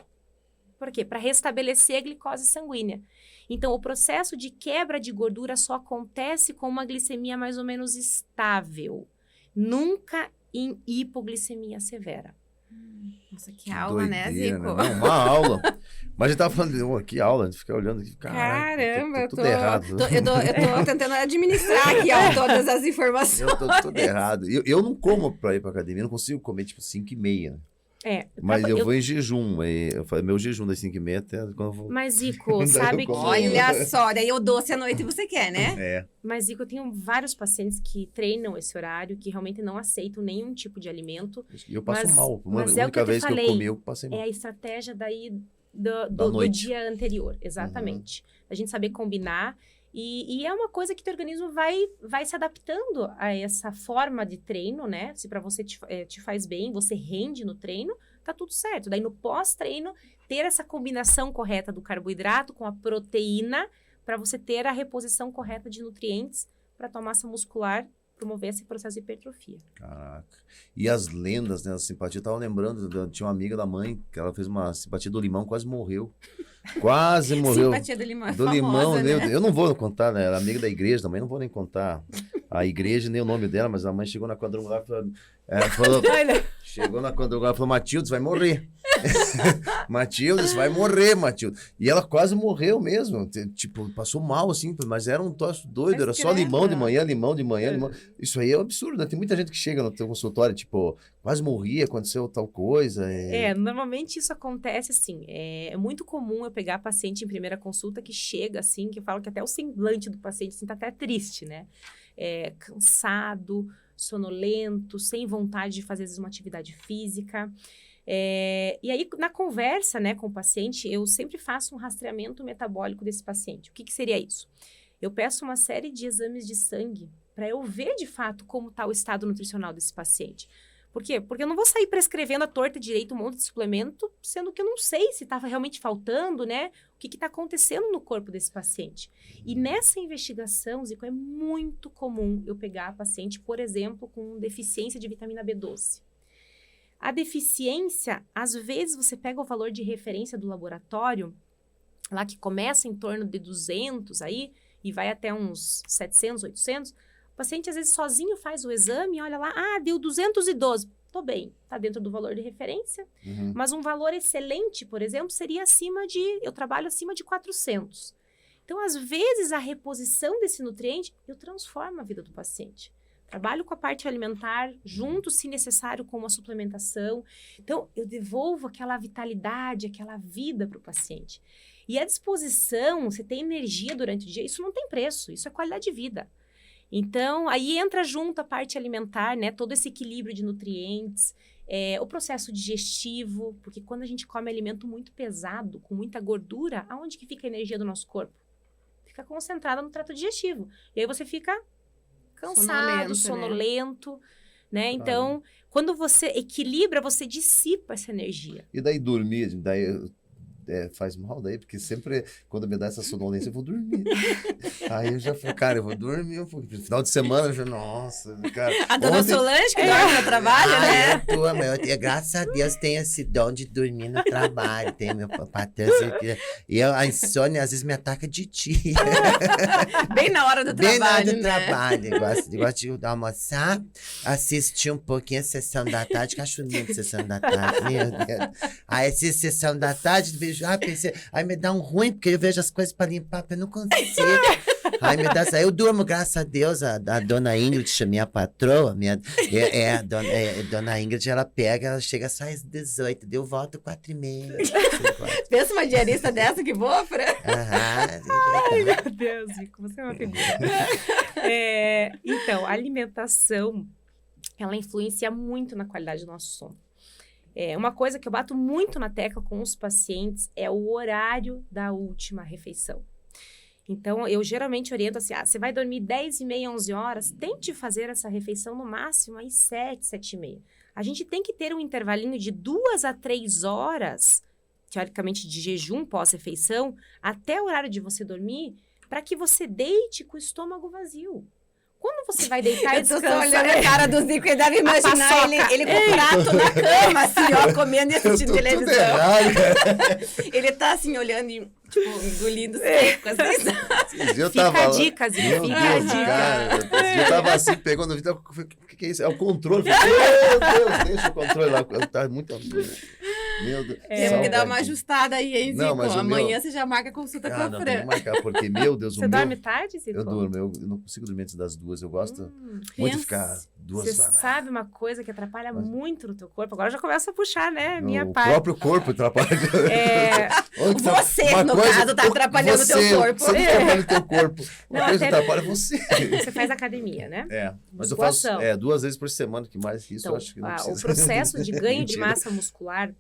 Por quê? Para restabelecer a glicose sanguínea. Então, o processo de quebra de gordura só acontece com uma glicemia mais ou menos estável. Nunca em hipoglicemia severa. Nossa, que aula, né, Zico? Né? Não, uma aula. Mas a gente tava falando, que aula, a gente fica olhando aqui, caramba, eu tô tudo errado. Eu tô tentando administrar aqui, todas as informações. Eu tô tudo errado. Eu não como pra ir pra academia, eu não consigo comer, tipo, 5h30. Mas eu vou em jejum, meu jejum das 5h30 até quando eu vou... Mas, Zico, sabe que... Olha só, daí o doce à noite você quer, né? Mas, Zico, eu tenho vários pacientes que treinam esse horário, que realmente não aceitam nenhum tipo de alimento. E eu passo mal. Uma mas única vez que eu comi, eu passei mal. É a estratégia daí do dia anterior, exatamente. A gente saber combinar. E é uma coisa que teu organismo vai se adaptando a essa forma de treino, né? Se para você te faz bem, você rende no treino, tá tudo certo. Daí no pós-treino, ter essa combinação correta do carboidrato com a proteína para você ter a reposição correta de nutrientes para tua massa muscular promover esse processo de hipertrofia. Caraca. E as lendas, né? A simpatia, eu tava lembrando, tinha uma amiga da mãe, que ela fez uma simpatia do limão, quase morreu. Quase morreu. Simpatia do limão é do famosa, limão, né? Eu não vou contar, né? Ela é amiga da igreja também, não vou nem contar a igreja, nem o nome dela, mas a mãe chegou na quadrangular e falou, chegou na quadrangular e falou, Matilde, você vai morrer. Matilde, você vai morrer, Matilde. E ela quase morreu mesmo. Tipo, passou mal, assim, mas era um troço doido, era só limão de manhã, limão. Isso aí é um absurdo, né? Tem muita gente que chega no teu consultório, tipo, quase morria, aconteceu tal coisa. Normalmente isso acontece assim. É muito comum eu pegar paciente em primeira consulta que chega assim, que eu falo que até o semblante do paciente assim, tá até triste, né? Cansado, sonolento, sem vontade de fazer às vezes, uma atividade física. E aí, na conversa, né, com o paciente, eu sempre faço um rastreamento metabólico desse paciente. O que seria isso? Eu peço uma série de exames de sangue para eu ver, de fato, como está o estado nutricional desse paciente. Por quê? Porque eu não vou sair prescrevendo à torta direito um monte de suplemento, sendo que eu não sei se estava realmente faltando, né? O que está acontecendo no corpo desse paciente. E nessa investigação, Zico, é muito comum eu pegar paciente, por exemplo, com deficiência de vitamina B12. A deficiência, às vezes você pega o valor de referência do laboratório, lá que começa em torno de 200 aí, e vai até uns 700, 800, o paciente às vezes sozinho faz o exame, olha lá, deu 212, tô bem, tá dentro do valor de referência, mas um valor excelente, por exemplo, seria eu trabalho acima de 400. Então, às vezes, a reposição desse nutriente, eu transformo a vida do paciente. Trabalho com a parte alimentar, junto, se necessário, com uma suplementação. Então, eu devolvo aquela vitalidade, aquela vida para o paciente. E a disposição, você tem energia durante o dia, isso não tem preço, isso é qualidade de vida. Então, aí entra junto a parte alimentar, né? Todo esse equilíbrio de nutrientes, o processo digestivo, porque quando a gente come alimento muito pesado, com muita gordura, aonde que fica a energia do nosso corpo? Fica concentrada no trato digestivo. E aí você fica cansado, sonolento, né? Então, quando você equilibra, você dissipa essa energia. E daí dormir, faz mal daí, porque sempre, quando me dá essa sonolência, eu vou dormir. Aí eu já falei, cara, eu vou dormir um pouco. No final de semana, eu já, nossa, cara. A dona Solange que dorme no trabalho, né? Graças a Deus tem esse dom de dormir no trabalho. Tem meu patrão. E a insônia às vezes me ataca de dia. Bem na hora do Bem na hora trabalho, do trabalho. Eu gosto de almoçar, assistir um pouquinho a sessão da tarde, que acho lindo sessão da tarde, meu Deus. Aí assisto sessão da tarde, vejo, pensei, aí me dá um ruim, porque eu vejo as coisas para limpar, eu não consigo. Aí me dá, eu durmo, graças a Deus, a dona Ingrid, minha patroa, a dona Ingrid, ela chega só às 18, eu volto 4h30. Pensa uma diarista dessa que voa, Fran. Ai, meu Deus, Zico, você é uma figura. Então, a alimentação, ela influencia muito na qualidade do nosso sono. Uma coisa que eu bato muito na tecla com os pacientes é o horário da última refeição. Então, eu geralmente oriento assim, você vai dormir 10h30, 11 horas, tente fazer essa refeição no máximo às 7, 7h30. A gente tem que ter um intervalinho de 2 a 3 horas, teoricamente de jejum pós-refeição, até o horário de você dormir, para que você deite com o estômago vazio. Quando você vai deitar e descansar... Eu tô olhando a cara do Zico, ele deve imaginar ele com o prato na cama, assim, ó, comendo e assistindo televisão. Ele tá assim, olhando e, tipo, engolindo seco, assim. Fica a dica, Zico, fica a dica. Eu tava assim, pegando o vídeo, o que é isso? É o controle. Meu Deus, deixa o controle lá. Tá muito... Meu Deus. Temos que dar uma ajustada aí, hein, Zico? Não, mas amanhã você já marca a consulta com a não, Fran. tem que marcar, porque, meu Deus, Você dorme tarde, Zico? Eu durmo, eu não consigo dormir antes das 2, eu gosto muito de ficar 2 Você horas. sabe uma coisa que atrapalha muito no teu corpo? Agora já começa a puxar, né? O próprio corpo atrapalha. Você, no caso, tá atrapalhando o teu corpo. Você atrapalha o teu corpo. Uma coisa atrapalha você. Você faz academia, né? Mas eu faço 2 vezes por semana, que mais que isso, eu acho que não precisa. O processo de ganho de massa muscular,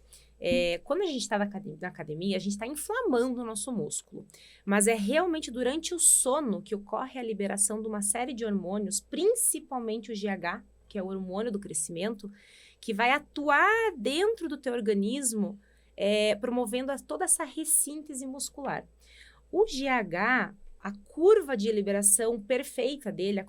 quando a gente está na academia, a gente está inflamando o nosso músculo. Mas é realmente durante o sono que ocorre a liberação de uma série de hormônios, principalmente o GH, que é o hormônio do crescimento, que vai atuar dentro do teu organismo, promovendo toda essa ressíntese muscular. O GH, a curva de liberação perfeita dele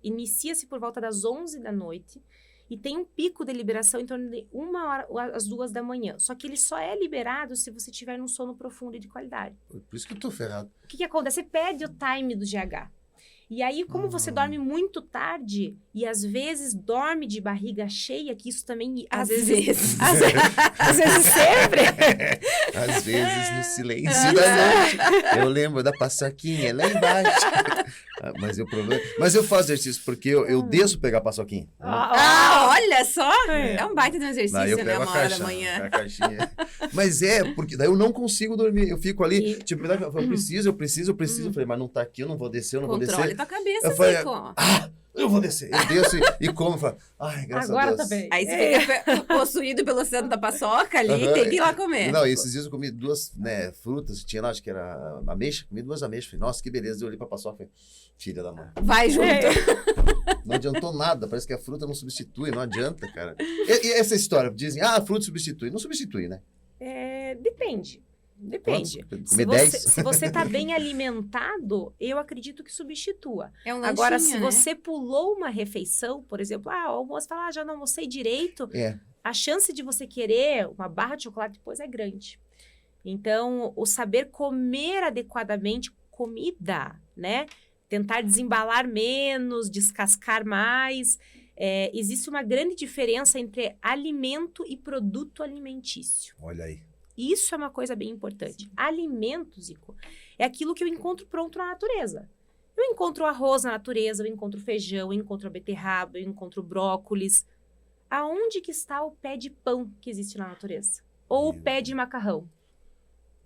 inicia-se por volta das 11 da noite, e tem um pico de liberação em torno de 1h às 2 da manhã. Só que ele só é liberado se você tiver num sono profundo e de qualidade. Por isso que eu tô ferrado. O que acontece? Você perde o time do GH. E aí, como você dorme muito tarde e às vezes dorme de barriga cheia, que isso também... Às vezes sempre. Às vezes no silêncio da noite. Eu lembro da paçoquinha lá embaixo. Mas eu faço exercício porque eu desço pegar a paçoquinha. Olha só! É um baita de um exercício, daí eu né? pego Uma hora da manhã. a caixinha. Mas porque daí eu não consigo dormir. Eu fico ali, eu preciso. Eu falei, mas não tá aqui, eu não vou descer, eu não vou descer. Controle tua cabeça, falei, Zico. Eu vou descer. Eu desço e como. Falo, graças a Deus. Tá bem. Aí você fica possuído pelo santo da paçoca ali e tem que ir lá comer. Não, esses dias eu comi 2 frutas, tinha lá, acho que era ameixa, comi 2 ameixas. Falei, nossa, que beleza. Eu olhei pra paçoca e falei, filha da mãe. Vai junto. Não adiantou nada, parece que a fruta não substitui, não adianta, cara. E essa história, dizem, a fruta substitui. Não substitui, né? Depende. Se você tá bem alimentado, eu acredito que substitua. É um lanchinho, agora, se né? você pulou uma refeição, por exemplo, o almoço fala, já não almocei direito, a chance de você querer uma barra de chocolate depois é grande. Então, o saber comer adequadamente comida, né? Tentar desembalar menos, descascar mais. Existe uma grande diferença entre alimento e produto alimentício. Olha aí. Isso é uma coisa bem importante. Alimento, Zico, é aquilo que eu encontro pronto na natureza. Eu encontro arroz na natureza, eu encontro feijão, eu encontro a beterraba, eu encontro brócolis. Aonde que está o pé de pão que existe na natureza? Ou o pé de macarrão?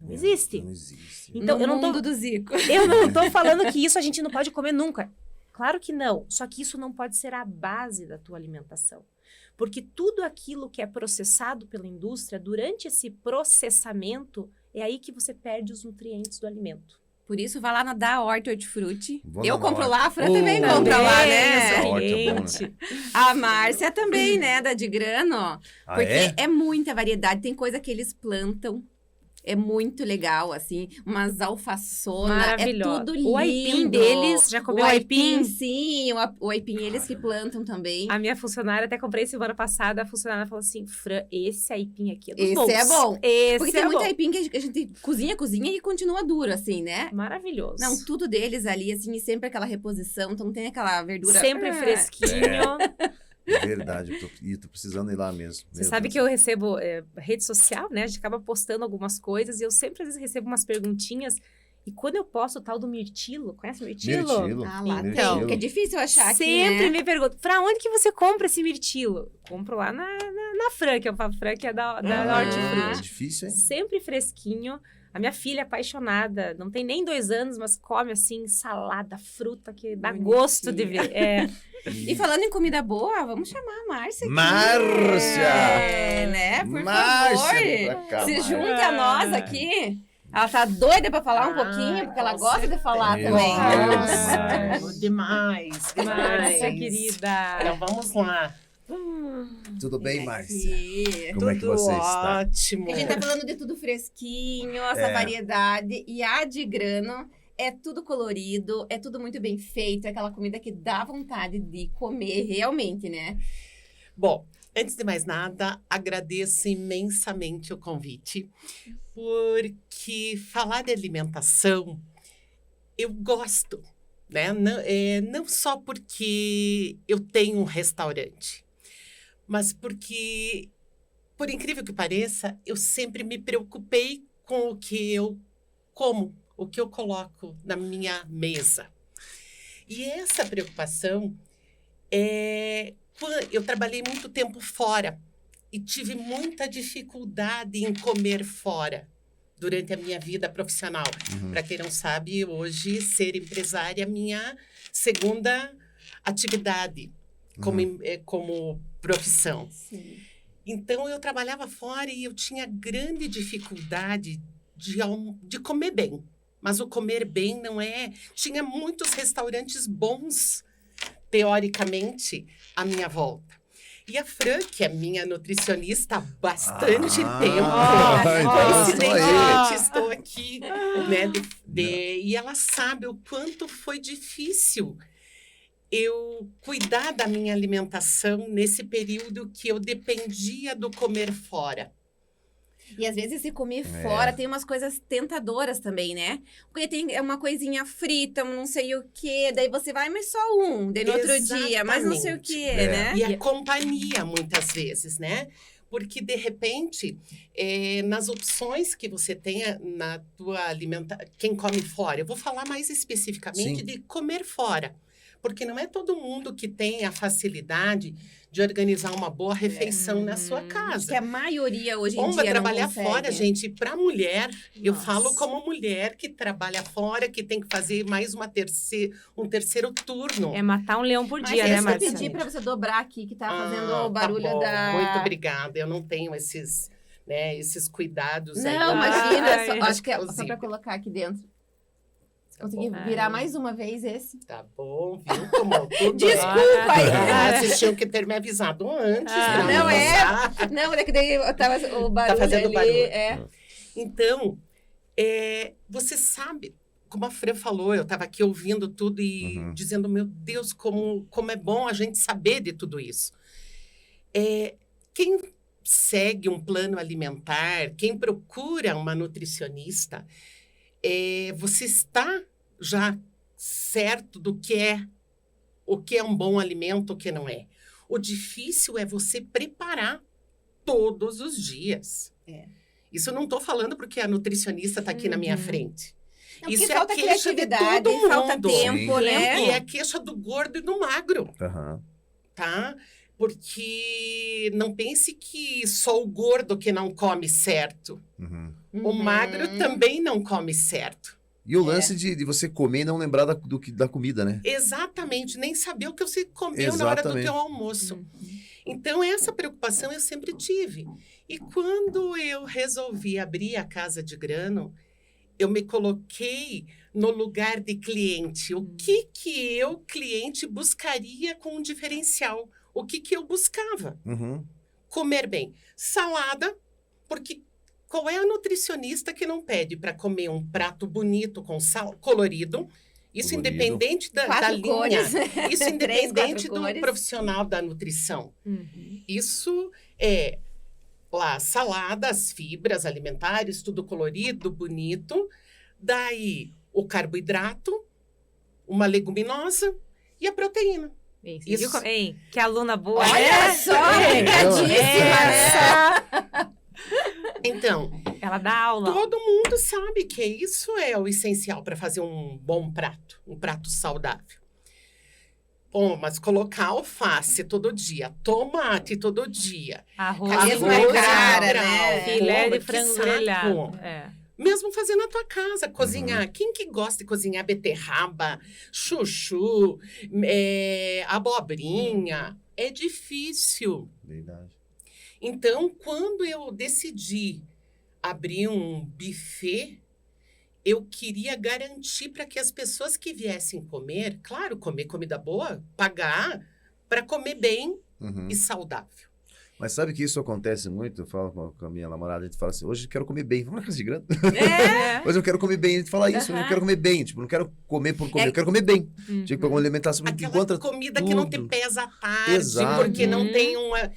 Não existe. Não existe. Então, no mundo do Zico. Eu não tô falando que isso a gente não pode comer nunca. Claro que não. Só que isso não pode ser a base da tua alimentação. Porque tudo aquilo que é processado pela indústria, durante esse processamento, é aí que você perde os nutrientes do alimento. Por isso, vai lá na Da Horta Hortifruti. Vou Eu na compro Horta. lá, a Fran também compra lá, né? Da Horta é bom, né? A Márcia também, né? Da de grano. Porque é muita variedade. Tem coisa que eles plantam. é muito legal, assim. Umas alfaçona, é Maravilhosa. tudo lindo. O aipim deles, já comeu o aipim? Sim, o aipim eles que plantam também. A minha funcionária, até comprei semana passada, a funcionária falou assim, Fran, esse aipim aqui é dos Esse bons. é bom. Esse Porque tem é muito bom. aipim que a gente cozinha e continua duro, assim, né? Maravilhoso. Não, tudo deles ali, assim, e sempre aquela reposição, então tem aquela verdura... Sempre fresquinho. Verdade, tô precisando ir lá mesmo. Você sabe que eu recebo rede social, né? A gente acaba postando algumas coisas e eu sempre, às vezes, recebo umas perguntinhas. E quando eu posto o tal do mirtilo, conhece o mirtilo? Mirtilo. Ah, lá Então, tem, porque é difícil achar Sempre aqui, né? me perguntam, Fran, onde que você compra esse mirtilo? Compro lá na Fran, que eu falo Fran, que é da É Hortifruti. difícil, hein? Sempre fresquinho. A minha filha é apaixonada, não tem nem 2 anos, mas come assim, salada, fruta, que dá Bonitinha. gosto de ver. É, E falando em comida boa, vamos chamar a Márcia aqui. Márcia! É, né? Por Márcia, favor. pra cá, Se Márcia. junte a nós aqui. Ela tá doida pra falar um pouquinho, porque ela com gosta de falar Meu também. Deus. Demais, Márcia, demais. querida. Então vamos lá. Tudo bem, Márcia? Aqui. Como é que você está? Ótimo. A gente tá falando de tudo fresquinho, essa É. variedade. E a de grano é tudo colorido, é tudo muito bem feito. É aquela comida que dá vontade de comer realmente, né? Bom, antes de mais nada, agradeço imensamente o convite, porque falar de alimentação eu gosto, né? Não só porque eu tenho um restaurante, mas porque, por incrível que pareça, eu sempre me preocupei com o que eu como, o que eu coloco na minha mesa. E essa preocupação eu trabalhei muito tempo fora e tive muita dificuldade em comer fora durante a minha vida profissional. Uhum. Para quem não sabe, hoje ser empresária é minha segunda atividade como profissão. Sim. Então, eu trabalhava fora e eu tinha grande dificuldade de comer bem. Mas o comer bem não é... Tinha muitos restaurantes bons, teoricamente, à minha volta. E a Fran, que é minha nutricionista há bastante tempo, coincidentemente estou aqui, né? E ela sabe o quanto foi difícil eu cuidar da minha alimentação nesse período que eu dependia do comer fora. E às vezes se comer fora tem umas coisas tentadoras também, né? Porque tem uma coisinha frita, um não sei o quê, daí você vai, mas só um, daí no outro dia, mas não sei o quê, né? E a companhia, muitas vezes, né? Porque, de repente, nas opções que você tem na tua alimentação, quem come fora, eu vou falar mais especificamente de comer fora. Porque não é todo mundo que tem a facilidade de organizar uma boa refeição na sua casa. Que a maioria hoje em Bomba dia trabalhar não consegue. fora, gente, para mulher, eu Nossa. falo como mulher que trabalha fora, que tem que fazer mais um terceiro turno. É matar um leão por Mas dia, né, deixa eu Márcia? pedir pra você dobrar aqui, que tá fazendo o tá barulho bom. da... Muito obrigada, eu não tenho esses cuidados aí. Não, imagina, Ai, acho que é só exclusivo. pra colocar aqui dentro. Tá Consegui bom. virar mais uma vez esse. Tá bom, viu? Tomou tudo. Desculpa aí. Vocês tinham que ter me avisado antes. pra não me é. avisar. Não, é que daí eu tava o barulho fazendo ali. barulho. É. Então, você sabe, como a Fran falou, eu estava aqui ouvindo tudo e dizendo, meu Deus, como é bom a gente saber de tudo isso. Quem segue um plano alimentar, quem procura uma nutricionista, você está já certo do que é o que é um bom alimento, o que não é. O difícil é você preparar todos os dias. Isso eu não estou falando porque a nutricionista está aqui na minha frente. Não, Isso porque é a falta queixa de criatividade, todo falta mundo. tempo, Sim. né? E é a queixa do gordo e do magro, Aham. tá? Porque não pense que só o gordo que não come certo. Uhum. O magro também não come certo. E o lance de você comer e não lembrar da comida, né? Exatamente, nem saber o que você comeu na hora do Exatamente. teu almoço. Então, essa preocupação eu sempre tive. E quando eu resolvi abrir a Casa de Grano, eu me coloquei no lugar de cliente. O que eu, cliente, buscaria com um diferencial? O que eu buscava? Uhum. Comer bem. Salada, porque Qual é a nutricionista que não pede para comer um prato bonito com sal colorido? Isso Colorido. independente da 4 linha. cores. Isso 3, independente 4 do cores. profissional da nutrição. Uhum. Isso é lá, saladas, fibras alimentares, tudo colorido, bonito. Daí, o carboidrato, uma leguminosa e a proteína. Bem, você Isso. viu Hein, que aluna boa. Olha né? só, É. ligadíssima, né? Então, Ela dá aula. todo mundo sabe que isso é o essencial para fazer um bom prato, um prato saudável. Bom, mas colocar alface todo dia, tomate todo dia, Arroz, A mesma arroz cara, integral, né? filé pô, de que frango saco. grelhado. É. Mesmo fazer na tua casa, cozinhar. Quem que gosta de cozinhar beterraba, chuchu, abobrinha? É difícil. Verdade. Então, quando eu decidi abrir um buffet, eu queria garantir para que as pessoas que viessem comer, claro, comer comida boa, pagar para comer bem Uhum. e saudável. Mas sabe que isso acontece muito? Eu falo com a minha namorada, a gente fala assim, hoje eu quero comer bem. Vamos na casa de grana? É. Hoje eu quero comer bem. A gente fala isso, eu quero comer bem. Tipo, não quero comer por comer, eu quero comer bem. Uhum. Tipo, uma alimentação que Aquela encontra comida que não te tudo. pesa à tarde, Exato. porque não Uhum. tem uma...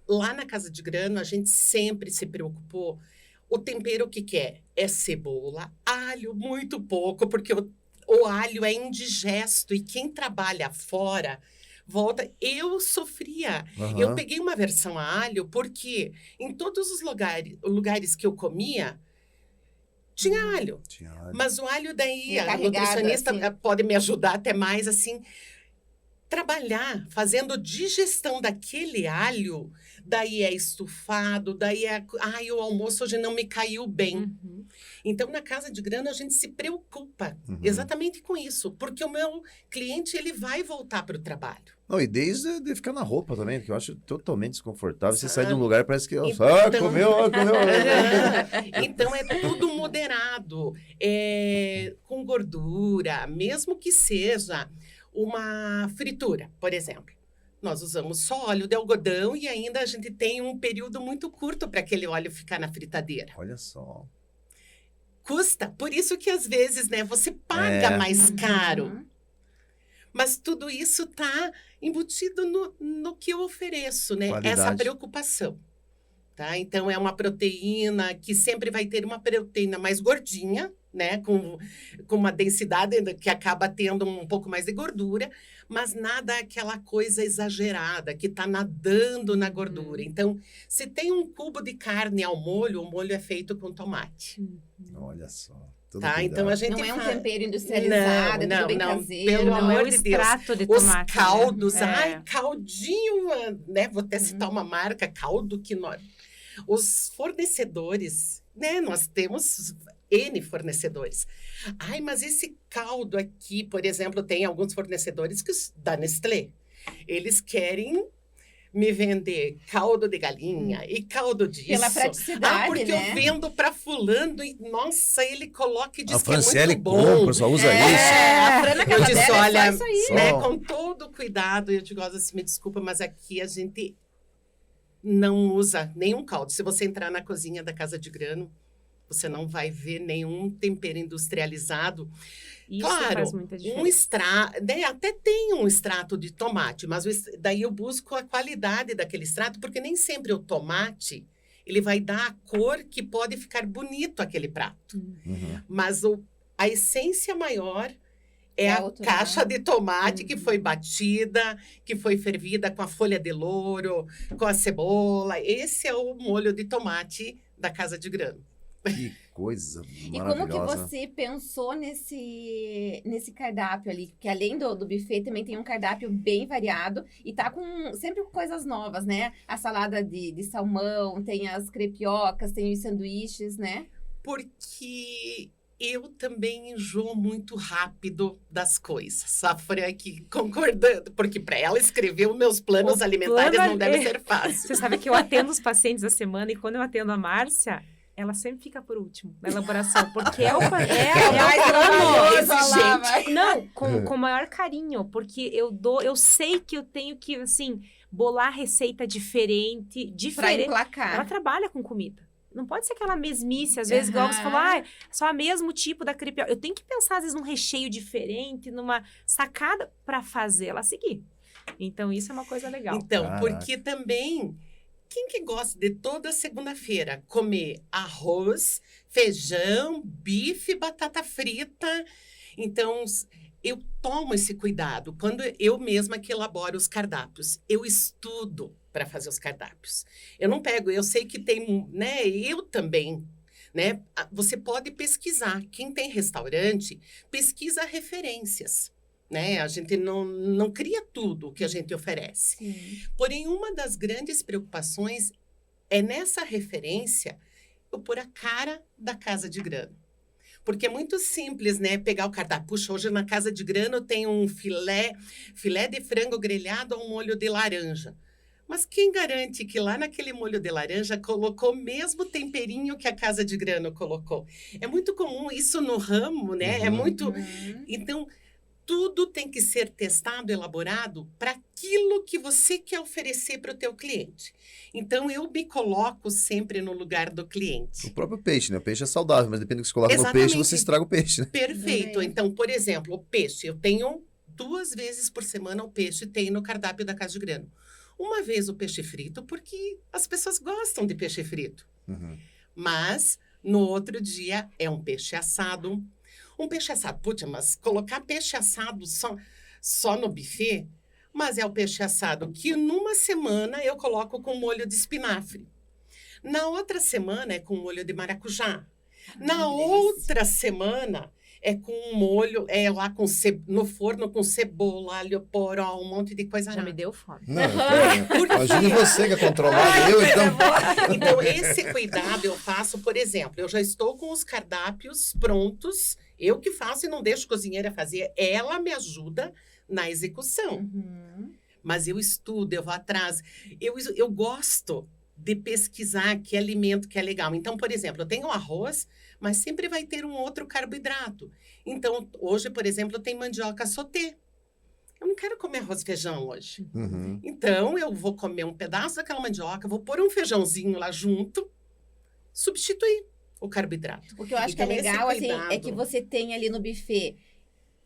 Lá na Casa de Grano, a gente sempre se preocupou. O tempero, o que que é? É cebola, alho, muito pouco, porque o alho é indigesto. E quem trabalha fora, volta... Eu sofria. Aham. Eu peguei uma versão a alho porque em todos os lugares que eu comia, tinha alho. Tinha alho. Mas o alho daí, a Recarregado, nutricionista assim. pode me ajudar até mais, assim, trabalhar fazendo digestão daquele alho, daí é estufado, daí é... Ai, o almoço hoje não me caiu bem. Uhum. Então, na Casa de Grano, a gente se preocupa Uhum. exatamente com isso, porque o meu cliente, ele vai voltar para o trabalho. Não, e desde de ficar na roupa também, que eu acho totalmente desconfortável. Você sai de um Sabe? lugar e parece que... Então- comeu. Então, é tudo moderado, com gordura, mesmo que seja uma fritura, por exemplo. Nós usamos só óleo de algodão e ainda a gente tem um período muito curto para aquele óleo ficar na fritadeira. Olha só. Custa, por isso que às vezes, né, você paga É. mais caro. Uhum. Mas tudo isso está embutido no que eu ofereço, né? Qualidade. Essa preocupação. Tá? Então, é uma proteína que sempre vai ter uma proteína mais gordinha, né? Com uma densidade que acaba tendo um pouco mais de gordura, mas nada aquela coisa exagerada, que está nadando na gordura. Então, se tem um cubo de carne ao molho, o molho é feito com tomate. Olha só. Todo Tá? cuidado. Então, a gente Não é um faz- tempero industrializado, é tudo bem caseiro. Pelo Não amor é o de Deus. extrato de Os tomate. caldos, né? ai, caldinho, né? Vou até citar uma marca, caldo que nós... Os fornecedores, né? Nós temos N fornecedores. Ai, mas esse caldo aqui, por exemplo, tem alguns fornecedores da Nestlé. Eles querem me vender caldo de galinha e caldo disso. Pela praticidade, porque né? eu vendo para fulano e, nossa, ele coloca e diz A que é Franciele muito bom. compra, só usa isso. A Frana Eu disse, Cavadera olha, é só isso aí. né, Só. com todo cuidado, eu digo, assim, me desculpa, mas aqui a gente não usa nenhum caldo. Se você entrar na cozinha da Casa de Grano, você não vai ver nenhum tempero industrializado. Isso Claro, faz muita diferença. um extrato, né, até tem um extrato de tomate, mas daí eu busco a qualidade daquele extrato, porque nem sempre o tomate, ele vai dar a cor que pode ficar bonito aquele prato. Uhum. Mas a essência maior é É a outro, caixa né? de tomate que foi batida, que foi fervida com a folha de louro, com a cebola. Esse é o molho de tomate da Casa de Grano. Que coisa E como que maravilhosa. você pensou nesse cardápio ali? Porque além do buffet, também tem um cardápio bem variado e tá sempre com coisas novas, né? A salada de salmão, tem as crepiocas, tem os sanduíches, né? Porque eu também enjoo muito rápido das coisas. A Fran aqui concordando, porque para ela escrever os meus planos O alimentares plano não deve é- ser fácil. Você sabe que eu atendo os pacientes da semana e quando eu atendo a Márcia, ela sempre fica por último na elaboração, porque é o plano. Não, com o maior carinho, porque eu sei que eu tenho que, assim, bolar receita diferente. Pra Ela emplacar. trabalha com comida. Não pode ser aquela mesmice, às vezes, igual você falou, só o mesmo tipo da crepioca. Eu tenho que pensar, às vezes, num recheio diferente, numa sacada para fazer ela seguir. Então, isso é uma coisa legal. Então, Caraca. porque também, quem que gosta de toda segunda-feira comer arroz, feijão, bife, batata frita? Então, eu tomo esse cuidado. Quando eu mesma que elaboro os cardápios, eu estudo para fazer os cardápios. Eu não pego, eu sei que tem, né? Eu também, né? Você pode pesquisar. Quem tem restaurante, pesquisa referências, né? A gente não cria tudo o que a gente oferece. Sim. Porém, uma das grandes preocupações é nessa referência eu pôr a cara da casa de grano. Porque é muito simples, né? Pegar o cardápio. Puxa, hoje na casa de grano tem um filé de frango grelhado ao molho de laranja. Mas quem garante que lá naquele molho de laranja colocou o mesmo temperinho que a casa de grano colocou? É muito comum isso no ramo, né? É muito... Então, tudo tem que ser testado, elaborado para aquilo que você quer oferecer para o teu cliente. Então, eu me coloco sempre no lugar do cliente. O próprio peixe, né? O peixe é saudável, mas depende do que você coloca no Exatamente. peixe, você estraga o peixe, né? Perfeito. Também. Então, por exemplo, o peixe. Eu tenho 2 vezes por semana o peixe tem no cardápio da Casa de Grano. Uma vez o peixe frito, porque as pessoas gostam de peixe frito. Uhum. Mas, no outro dia, é um peixe assado. Um peixe assado, putz, mas colocar peixe assado só no buffet, mas é o peixe assado que numa semana eu coloco com molho de espinafre. Na outra semana é com molho de maracujá. Na outra semana é com um molho, lá no forno com cebola, alho poró, um monte de coisa. Já me deu fome. Não, imagine você que é controlado, eu então. Então, esse cuidado eu faço, por exemplo, eu já estou com os cardápios prontos, eu que faço e não deixo a cozinheira fazer, ela me ajuda na execução. Uhum. Mas eu estudo, eu vou atrás, eu gosto de pesquisar que alimento que é legal. Então, por exemplo, eu tenho arroz, mas sempre vai ter um outro carboidrato. Então, hoje, por exemplo, tem mandioca sauté. Eu não quero comer arroz e feijão hoje. Uhum. Então, eu vou comer um pedaço daquela mandioca, vou pôr um feijãozinho lá junto, substituir o carboidrato. O que eu acho Então, que é esse legal, assim, é cuidado. que você tem ali no buffet.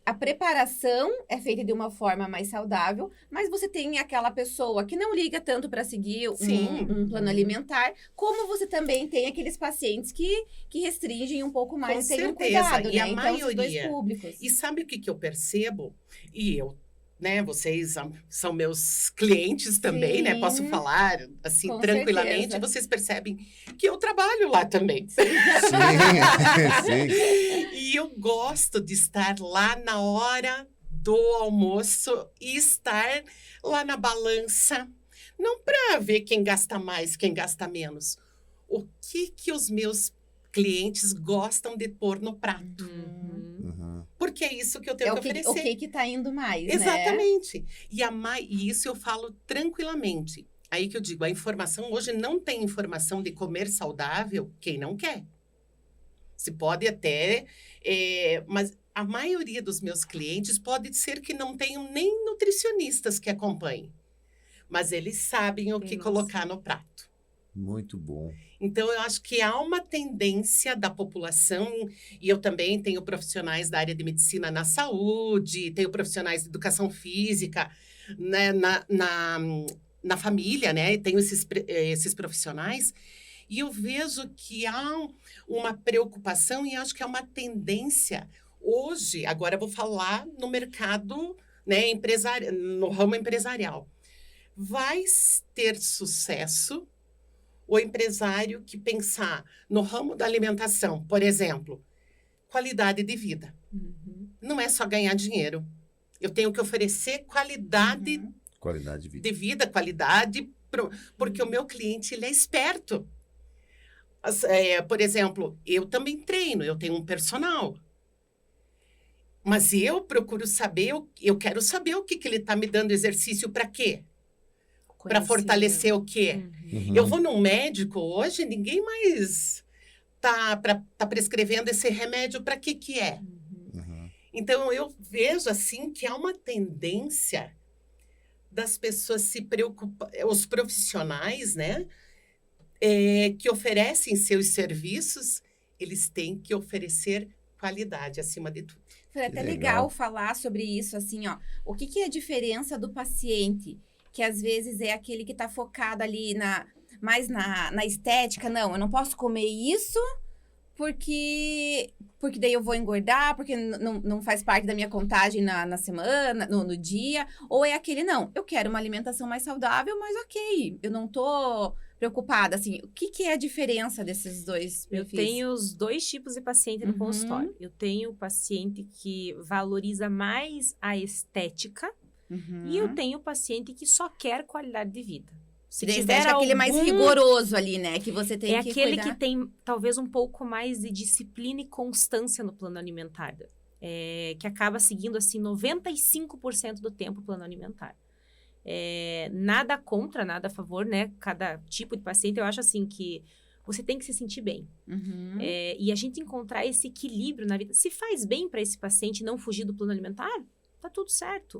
A preparação é feita de uma forma mais saudável, mas você tem aquela pessoa que não liga tanto para seguir Sim. um plano alimentar, como você também tem aqueles pacientes que restringem um pouco mais, Com tem um certeza. cuidado, E né? a Então, esses dois maioria- públicos. E sabe o que eu percebo? E eu, né, vocês são meus clientes também, né? Sim. Posso falar, assim, Com tranquilamente. certeza. Vocês percebem que eu trabalho lá também. Sim, sim. E eu gosto de estar lá na hora do almoço e estar lá na balança. Não para ver quem gasta mais, quem gasta menos. O que os meus clientes gostam de pôr no prato. Uhum. Porque é isso que eu tenho É que o oferecer. que tá indo mais, né? Exatamente. E isso eu falo tranquilamente. Aí que eu digo, a informação, hoje não tem informação de comer saudável quem não quer. Se pode até, mas a maioria dos meus clientes pode ser que não tenham nem nutricionistas que acompanhem. Mas eles sabem o Tem que noção. colocar no prato. Muito bom. Então, eu acho que há uma tendência da população, e eu também tenho profissionais da área de medicina na saúde, tenho profissionais de educação física, né, na família, né? E tenho esses profissionais, e eu vejo que há uma preocupação e acho que é uma tendência. Hoje, agora eu vou falar no mercado, né, no ramo empresarial. Vai ter sucesso o empresário que pensar no ramo da alimentação, por exemplo, qualidade de vida. Não é só ganhar dinheiro. Eu tenho que oferecer qualidade Qualidade de vida. de vida, qualidade, porque o meu cliente ele é esperto. Por exemplo, eu também treino, eu tenho um personal. Mas eu procuro saber, eu quero saber o que ele está me dando exercício para quê? Para fortalecer o quê? Uhum. Eu vou num médico hoje, ninguém mais tá prescrevendo esse remédio para que é. Uhum. Então, eu vejo, assim, que há uma tendência das pessoas se preocupar, os profissionais, né? que oferecem seus serviços, eles têm que oferecer qualidade acima de tudo. Foi até legal falar sobre isso, assim, ó. O que que é a diferença do paciente, que às vezes é aquele que tá focado ali mais na estética? Não, eu não posso comer isso porque daí eu vou engordar, porque não faz parte da minha contagem na semana, no dia. Ou é aquele, não, eu quero uma alimentação mais saudável, mas ok, eu não tô preocupada, assim. O que que é a diferença desses dois perfis? Eu tenho os dois tipos de paciente no consultório. Eu tenho o paciente que valoriza mais a estética e eu tenho o paciente que só quer qualidade de vida. Se tiver aquele mais rigoroso ali, né? Que você tem que aquele cuidar. que tem talvez um pouco mais de disciplina e constância no plano alimentar. Que acaba seguindo, assim, 95% do tempo o plano alimentar. Nada contra, nada a favor, né? Cada tipo de paciente, eu acho assim que você tem que se sentir bem. E a gente encontrar esse equilíbrio na vida. Se faz bem para esse paciente não fugir do plano alimentar, tá tudo certo.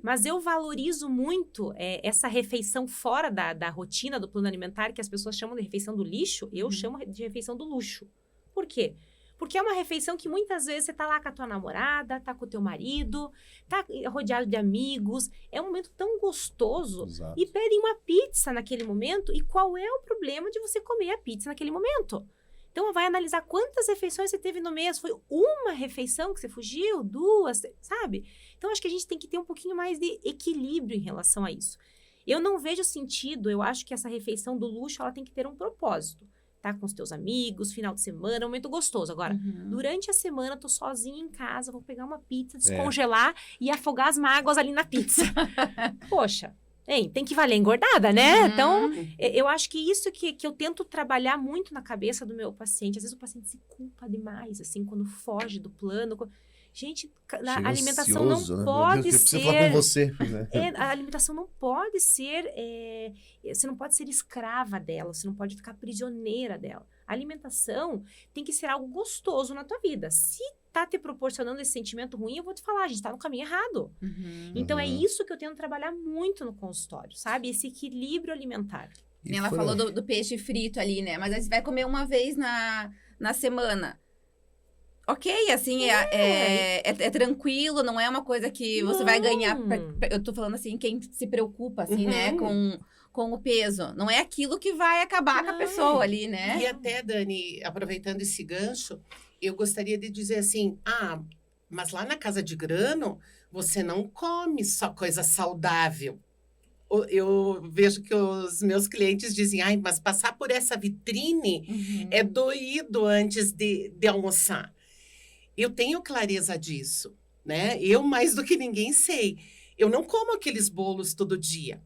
Mas eu valorizo muito essa refeição fora da rotina do plano alimentar, que as pessoas chamam de refeição do lixo, eu chamo de refeição do luxo. Por quê? Porque é uma refeição que muitas vezes você tá lá com a tua namorada, tá com o teu marido, tá rodeado de amigos. É um momento tão gostoso. Exato. E pedem uma pizza naquele momento. E qual é o problema de você comer a pizza naquele momento? Então, vai analisar quantas refeições você teve no mês. Foi uma refeição que você fugiu? 2, sabe? Então, acho que a gente tem que ter um pouquinho mais de equilíbrio em relação a isso. Eu não vejo sentido, eu acho que essa refeição do luxo, ela tem que ter um propósito. Tá com os teus amigos, final de semana, é um momento gostoso. Agora, durante a semana, tô sozinha em casa, vou pegar uma pizza, descongelar e afogar as mágoas ali na pizza. Poxa, tem que valer a engordada, né? Então, eu acho que isso que eu tento trabalhar muito na cabeça do meu paciente. Às vezes o paciente se culpa demais, assim, quando foge do plano. Gente, a alimentação ansioso, não pode Deus, ser... eu preciso falar com você. Né? A alimentação não pode ser... você não pode ser escrava dela, você não pode ficar prisioneira dela. A alimentação tem que ser algo gostoso na tua vida. Se tá te proporcionando esse sentimento ruim, eu vou te falar, a gente tá no caminho errado. Então, é isso que eu tento trabalhar muito no consultório, sabe? Esse equilíbrio alimentar. E Ela falou do peixe frito ali, né? Mas aí você vai comer uma vez na semana. Ok, assim, é tranquilo, não é uma coisa que você vai ganhar. Eu tô falando assim, quem se preocupa, assim, né, com o peso. Não é aquilo que vai acabar com a pessoa ali, né? E até, Dani, aproveitando esse gancho, eu gostaria de dizer assim, mas lá na Casa de Grano, você não come só coisa saudável. Eu vejo que os meus clientes dizem, mas passar por essa vitrine é doído antes de almoçar. Eu tenho clareza disso, né? Eu, mais do que ninguém, sei. Eu não como aqueles bolos todo dia.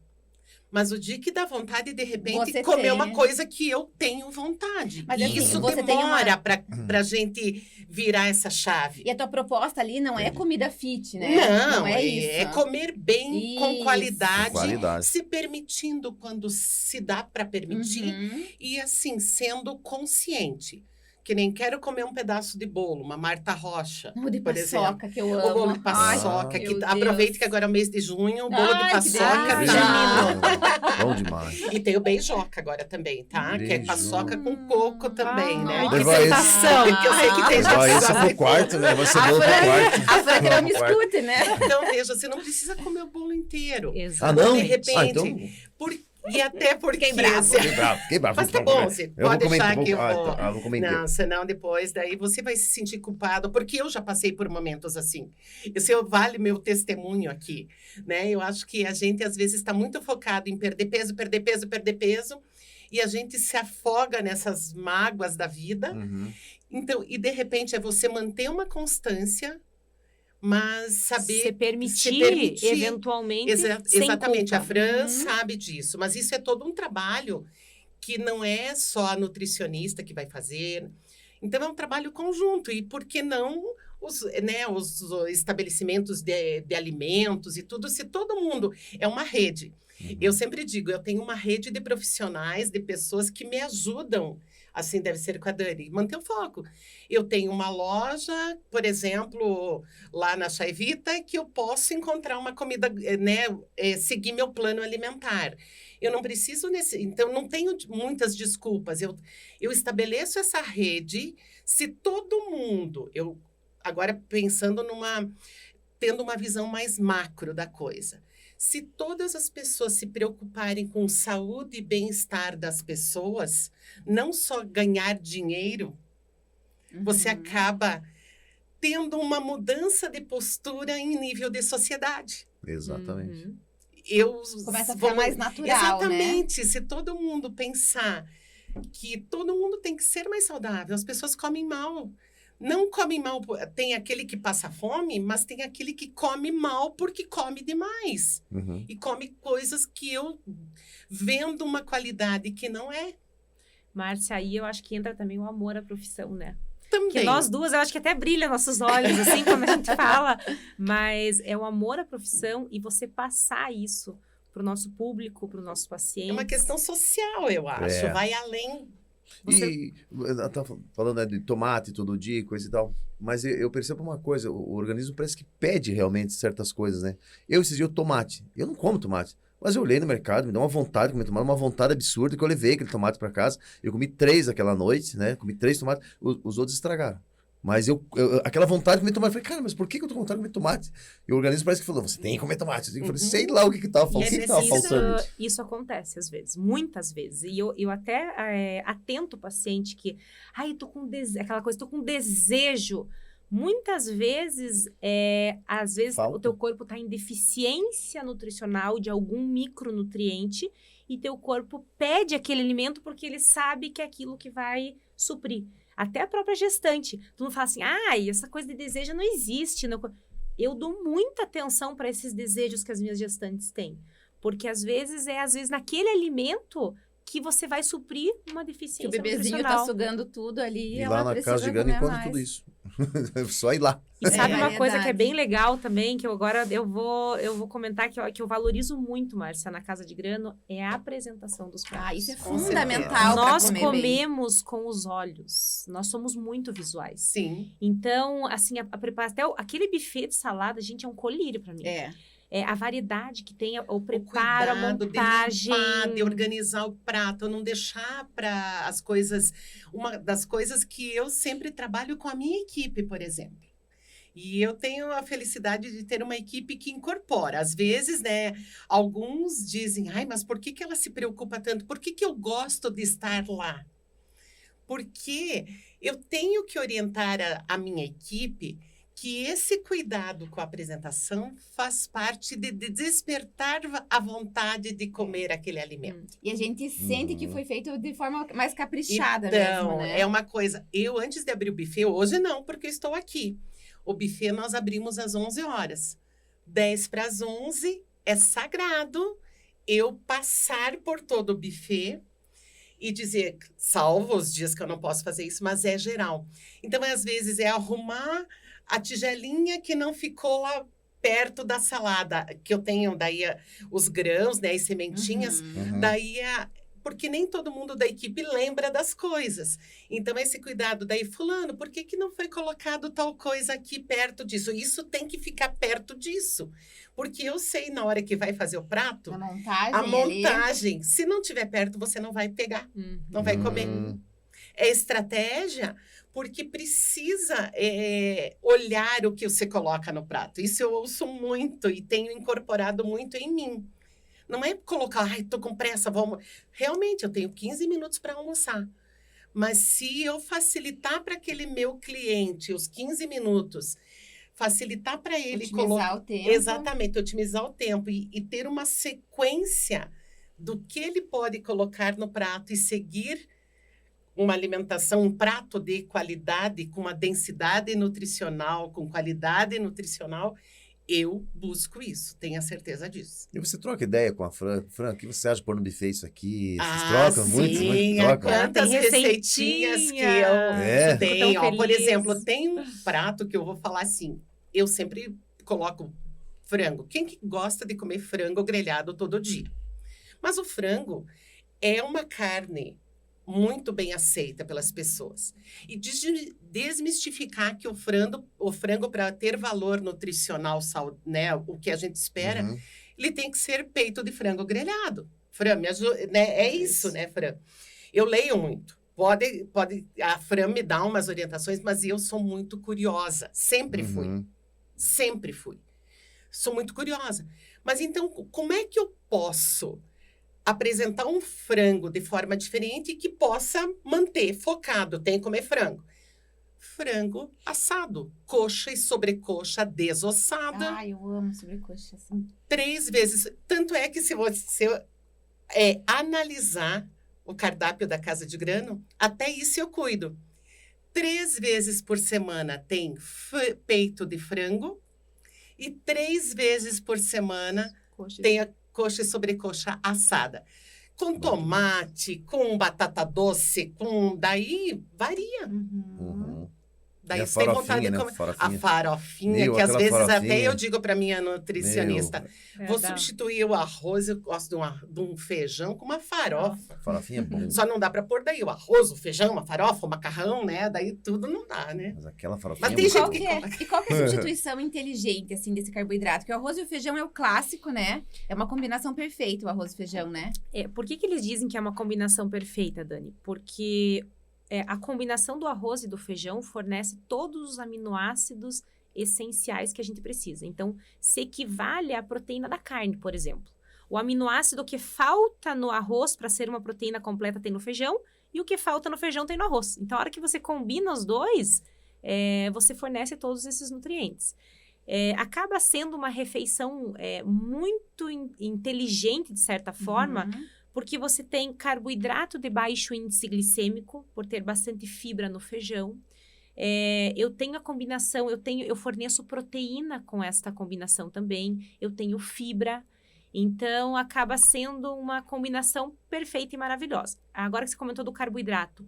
Mas o dia que dá vontade, de repente, Você comer tem. uma coisa que eu tenho vontade. Mas, E assim, isso você tem demora pra gente virar essa chave. E a tua proposta ali não é comida fit, né? Não, é é isso. comer bem, com Isso. qualidade, Com qualidade. se permitindo quando se dá para permitir e, assim, sendo consciente. Que nem quero comer um pedaço de bolo, uma Marta Rocha, O de por exemplo. paçoca, que eu amo. O bolo de paçoca, Ai, que meu aproveite Deus. que agora é o mês de junho, o bolo de Ai, que paçoca delícia. tá. Bom demais. E tem o beijoca agora também, tá? Que é Beijoca. paçoca com coco também, né? Nossa. Que Levar esse- sensação! Que eu sei que tem gente Vai que esse sabe. pro quarto, né? Vai ser bolo pro quarto. A Fran que não me Pro quarto. escute, né? Então, veja, você não precisa comer o bolo inteiro. Ah, não? De repente. Então... E até porque... Fiquei brava. Fiquei bravo. Mas tá bom, você Eu pode vou comentar. deixar que eu vou... Tá, vou comentar. Não, senão depois, daí você vai se sentir culpado, porque eu já passei por momentos assim. Esse vale meu testemunho aqui, né? Eu acho que a gente, às vezes, está muito focado em perder peso, e a gente se afoga nessas mágoas da vida. Então, e de repente, é você manter uma constância, mas saber... Se permitir, eventualmente, sem Exatamente, culpa. a Fran sabe disso, mas isso é todo um trabalho que não é só a nutricionista que vai fazer. Então, é um trabalho conjunto. E por que não os estabelecimentos de alimentos e tudo, se todo mundo... É uma rede. Eu sempre digo, eu tenho uma rede de profissionais, de pessoas que me ajudam, assim deve ser com a Dani, manter o foco. Eu tenho uma loja, por exemplo, lá na Chaivita, que eu posso encontrar uma comida, né, seguir meu plano alimentar. Eu não preciso então não tenho muitas desculpas. Eu estabeleço essa rede. Se todo mundo, eu agora pensando tendo uma visão mais macro da coisa. Se todas as pessoas se preocuparem com saúde e bem-estar das pessoas, não só ganhar dinheiro, você acaba tendo uma mudança de postura em nível de sociedade. Exatamente. Começa a ficar mais natural, exatamente. Se todo mundo pensar que todo mundo tem que ser mais saudável, as pessoas comem mal. Não comem mal, tem aquele que passa fome, mas tem aquele que come mal porque come demais. E come coisas que eu vendo uma qualidade que não é. Márcia, aí eu acho que entra também o amor à profissão, né? Também. Que nós duas, eu acho que até brilha nossos olhos, assim, quando a gente fala. Mas é o amor à profissão e você passar isso pro nosso público, pro nosso paciente. É uma questão social, eu acho. Vai além... E tá falando, né, de tomate todo dia, coisa e tal. Mas eu percebo uma coisa, o organismo parece que pede realmente certas coisas, né? Esses dias, tomate. Eu não como tomate. Mas eu olhei no mercado, me deu uma vontade de comer tomate, uma vontade absurda, que eu levei aquele tomate para casa. Eu comi 3 aquela noite, né? Comi 3 tomates, os outros estragaram. Mas aquela vontade de comer tomate, eu falei, cara, mas por que eu tô com vontade de comer tomate? E o organismo parece que falou, você tem que comer tomate. Eu falei, sei lá o que tava faltando. Isso acontece às vezes, muitas vezes. E eu até atento o paciente que, eu tô com aquela coisa, tô com desejo. Muitas vezes, às vezes o teu corpo tá em deficiência nutricional de algum micronutriente e teu corpo pede aquele alimento porque ele sabe que é aquilo que vai suprir. Até a própria gestante. Tu não fala assim, essa coisa de desejo não existe. Não. Eu dou muita atenção para esses desejos que as minhas gestantes têm. Porque às vezes naquele alimento que você vai suprir uma deficiência nutricional. Que o bebezinho tá sugando tudo ali. E lá na casa de Gana encontra tudo isso. Só ir lá. E sabe uma coisa que é bem legal também, que agora eu vou comentar que eu valorizo muito, Márcia, na Casa de Grano, é a apresentação dos pratos. Isso é fundamental. Nós comemos com os olhos. Nós somos muito visuais. Sim. Então, assim, até aquele buffet de salada, gente, é um colírio para mim. A variedade que tem, o preparo, a montagem. De limpar, de organizar o prato, não deixar para as coisas... Uma das coisas que eu sempre trabalho com a minha equipe, por exemplo. E eu tenho a felicidade de ter uma equipe que incorpora. Às vezes, né, alguns dizem, mas por que ela se preocupa tanto? Por que eu gosto de estar lá? Porque eu tenho que orientar a minha equipe que esse cuidado com a apresentação faz parte de despertar a vontade de comer aquele alimento. E a gente sente que foi feito de forma mais caprichada mesmo, né? É uma coisa... Eu, antes de abrir o buffet, hoje não, porque eu estou aqui. O buffet nós abrimos às 11 horas. 10 para as 11 é sagrado eu passar por todo o buffet e dizer, salvo os dias que eu não posso fazer isso, mas é geral. Então, às vezes, é arrumar a tigelinha que não ficou lá perto da salada, que eu tenho daí os grãos, né, as sementinhas, daí porque nem todo mundo da equipe lembra das coisas. Então, esse cuidado daí, fulano, por que não foi colocado tal coisa aqui perto disso? Isso tem que ficar perto disso. Porque eu sei, na hora que vai fazer o prato, a montagem, se não tiver perto, você não vai pegar, não vai comer. É estratégia, porque precisa olhar o que você coloca no prato. Isso eu ouço muito e tenho incorporado muito em mim. Não é colocar, tô com pressa, vamos... Realmente, eu tenho 15 minutos para almoçar. Mas se eu facilitar para aquele meu cliente os 15 minutos, facilitar para ele... Otimizar o tempo. Exatamente, otimizar o tempo e ter uma sequência do que ele pode colocar no prato e seguir uma alimentação, um prato de qualidade, com uma densidade nutricional, com qualidade nutricional, eu busco isso, tenha certeza disso. E você troca ideia com a Fran? Fran, o que você acha de pôr no buffet isso aqui? Vocês trocam sim, muito trocam? Quantas receitinhas que eu tenho. Ó, por exemplo, tem um prato que eu vou falar assim, eu sempre coloco frango. Quem que gosta de comer frango grelhado todo dia? Mas o frango é uma carne muito bem aceita pelas pessoas. E desmistificar que o frango para ter valor nutricional, né, o que a gente espera, ele tem que ser peito de frango grelhado. Fran, me ajuda, né? É isso, né, Fran? Eu leio muito. Pode, a Fran me dá umas orientações, mas eu sou muito curiosa. Sempre fui. Uhum. Sempre fui. Sou muito curiosa. Mas então, como é que eu posso apresentar um frango de forma diferente e que possa manter focado? Tem que comer frango. Frango assado. Coxa e sobrecoxa desossada. Ai, eu amo sobrecoxa. Assim. 3 vezes. Tanto é que se você analisar o cardápio da Casa de Grano, até isso eu cuido. 3 vezes por semana tem peito de frango e 3 vezes por semana tem a coxa e sobrecoxa assada. Com tomate, com batata doce, daí varia. Uhum. Daí E a você tem vontade farofinha, de né? comer. Farofinha. A farofinha, Meu, que às aquela vezes farofinha. até eu digo para minha nutricionista, vou dá. substituir o arroz, eu gosto de um feijão com uma farofa. Farofinha é bom. Só não dá para pôr daí o arroz, o feijão, uma farofa, o macarrão, né? Daí tudo não dá, né? Mas aquela farofinha Mas é tem muito gente boa. que E qual que é a substituição inteligente, assim, desse carboidrato? Porque o arroz e o feijão é o clássico, né? É uma combinação perfeita, o arroz e feijão, né? Por que eles dizem que é uma combinação perfeita, Dani? Porque a combinação do arroz e do feijão fornece todos os aminoácidos essenciais que a gente precisa. Então, se equivale à proteína da carne, por exemplo. O aminoácido que falta no arroz para ser uma proteína completa tem no feijão, e o que falta no feijão tem no arroz. Então, a hora que você combina os dois, você fornece todos esses nutrientes. Acaba sendo uma refeição muito inteligente, de certa forma, porque você tem carboidrato de baixo índice glicêmico, por ter bastante fibra no feijão. Eu tenho a combinação, eu forneço proteína com esta combinação também, eu tenho fibra, então acaba sendo uma combinação perfeita e maravilhosa. Agora que você comentou do carboidrato,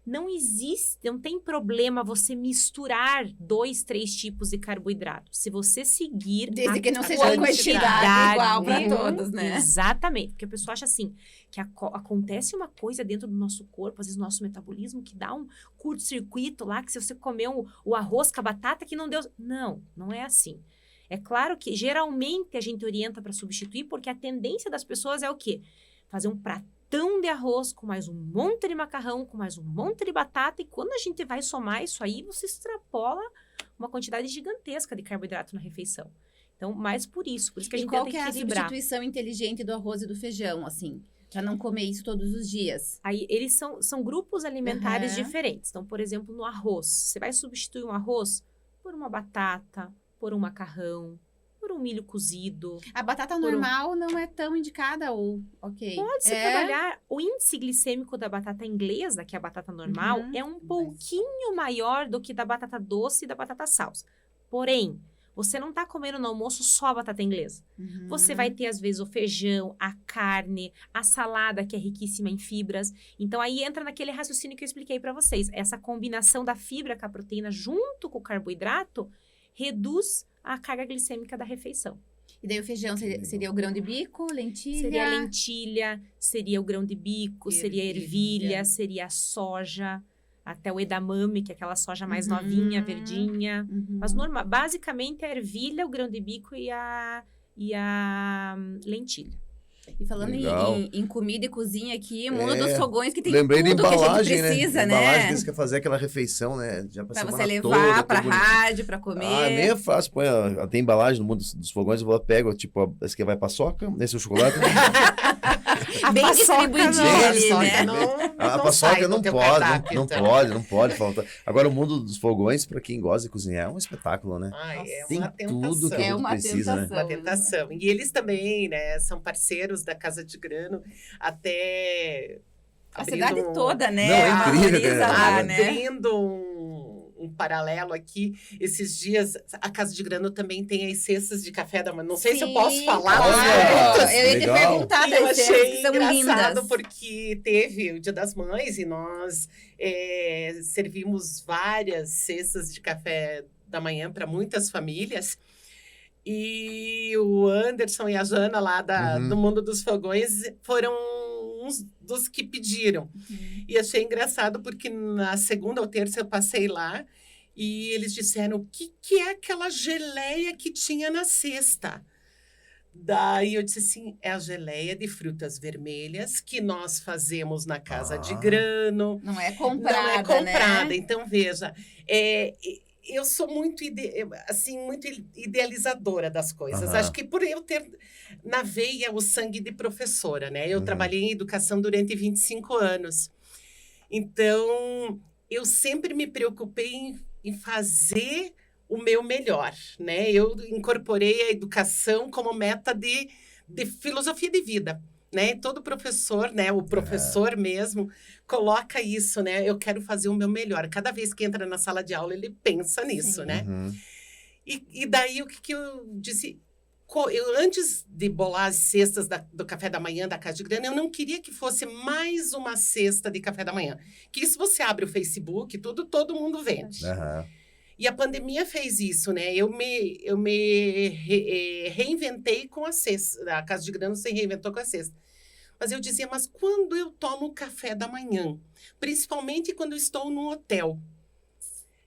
não tem problema você misturar 2, 3 tipos de carboidrato. Se você seguir Desde que não a seja a quantidade igual para todos, né? Exatamente. Porque a pessoa acha assim, que acontece uma coisa dentro do nosso corpo, às vezes no nosso metabolismo, que dá um curto-circuito lá, que se você comer o arroz com a batata, que não deu... Não é assim. É claro que, geralmente, a gente orienta para substituir, porque a tendência das pessoas é o quê? Fazer um pratão de arroz com mais um monte de macarrão, com mais um monte de batata, e quando a gente vai somar isso aí, você extrapola uma quantidade gigantesca de carboidrato na refeição. Então, mais por isso que a gente qual tenta que é a equilibrar. substituição inteligente do arroz e do feijão, assim? Pra não comer isso todos os dias. Aí, eles são grupos alimentares Uhum. diferentes. Então, por exemplo, no arroz, você vai substituir um arroz por uma batata, por um macarrão, por um milho cozido. A batata normal não é tão indicada ou... Ok. Pode-se trabalhar. O índice glicêmico da batata inglesa, que é a batata normal, Uhum. é um pouquinho maior do que da batata doce e da batata salsa. Porém, você não está comendo no almoço só a batata inglesa. Uhum. Você vai ter, às vezes, o feijão, a carne, a salada, que é riquíssima em fibras. Então, aí entra naquele raciocínio que eu expliquei para vocês. Essa combinação da fibra com a proteína junto com o carboidrato reduz a carga glicêmica da refeição. E daí o feijão seria o grão de bico, lentilha... Seria a lentilha, seria o grão de bico, seria a ervilha, seria a soja, até o edamame, que é aquela soja mais novinha, verdinha. Uhum. Mas basicamente a ervilha, o grão de bico e a lentilha. E falando Legal. em comida e cozinha aqui, o mundo dos fogões que tem Lembrei tudo da que a embalagem, gente precisa, né? Embalagem que né? você quer fazer aquela refeição, né? Já Pra semana você levar toda, pra tudo bonitinho. rádio, pra comer. Ah, nem é fácil. Tem embalagem no mundo dos fogões, eu vou lá, pego, tipo, esse aqui vai paçoca, esse é o chocolate. Bem distribuidinho ali, né? A paçoca não pode, não pode faltar. Agora, o mundo dos fogões, pra quem gosta de cozinhar, é um espetáculo, né? Ai, é Tem uma tudo que a É gente uma precisa, né? tentação. Uma tentação. E eles também, né, são parceiros da Casa de Grano, até A abrindo cidade toda, né? Não, é incrível, Valoriza cara. lá, né? abrindo um paralelo aqui, esses dias, a Casa de Grano também tem as cestas de café da manhã. Não sei se eu posso Sim, falar. claro. Olha, Eu ia te legal. perguntar E eu das cestas achei que são engraçado lindas. porque teve o Dia das Mães e nós servimos várias cestas de café da manhã para muitas famílias. E o Anderson e a Jana lá do Mundo dos Fogões foram uns dos que pediram. E achei engraçado porque na segunda ou terça eu passei lá e eles disseram: o que é aquela geleia que tinha na cesta? Daí eu disse assim, é a geleia de frutas vermelhas que nós fazemos na casa de Ah. grano. Não é comprada, Não é comprada. né? Então, veja, eu sou muito, muito idealizadora das coisas. Aham. Acho que por eu ter na veia o sangue de professora, né? Eu Uhum. trabalhei em educação durante 25 anos. Então, eu sempre me preocupei em fazer o meu melhor, né? Eu incorporei a educação como meta de filosofia de vida, né? Todo professor, né? O professor mesmo coloca isso, né? Eu quero fazer o meu melhor. Cada vez que entra na sala de aula, ele pensa nisso, Sim. né? Uhum. E daí, o que eu disse? Antes de bolar as cestas do café da manhã da Casa de Grana, eu não queria que fosse mais uma cesta de café da manhã. Que isso você abre o Facebook, todo mundo vende. Aham. E a pandemia fez isso, né? Eu me reinventei com a cesta. A Casa de Grana se reinventou com a cesta. Mas eu dizia, mas quando eu tomo café da manhã, principalmente quando eu estou no hotel,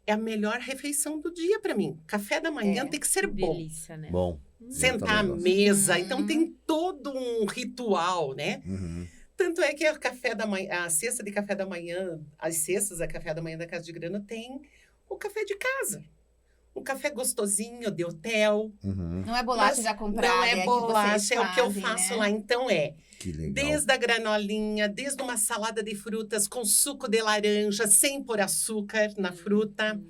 é a melhor refeição do dia para mim. Café da manhã tem que ser bom. Delícia, né? Bom. Sentar à também gosto. mesa. Uhum. Então tem todo um ritual, né? Uhum. Tanto é que a cesta de café da manhã, as cestas de café da manhã da Casa de Grana tem o café de casa. Um café gostosinho de hotel. Uhum. Não é bolacha Mas já comprada. não é é que bolacha, vocês é o que eu fazem, faço né? lá. Então Que legal. desde a granolinha, desde uma salada de frutas com suco de laranja, sem pôr açúcar na fruta.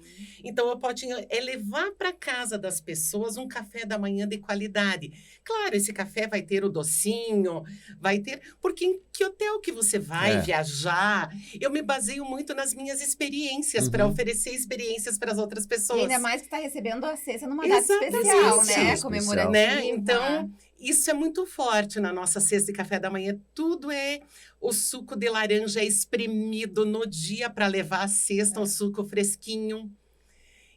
Então, eu posso levar para casa das pessoas um café da manhã de qualidade. Claro, esse café vai ter o docinho, vai ter... Porque em que hotel que você vai viajar? Eu me baseio muito nas minhas experiências para oferecer experiências para as outras E pessoas. ainda mais que está recebendo a cesta numa data Exatamente. especial, né? Especial. Comemorativa. Né? Então, isso é muito forte na nossa cesta de café da manhã. Tudo é o suco de laranja espremido no dia para levar a cesta, um suco fresquinho.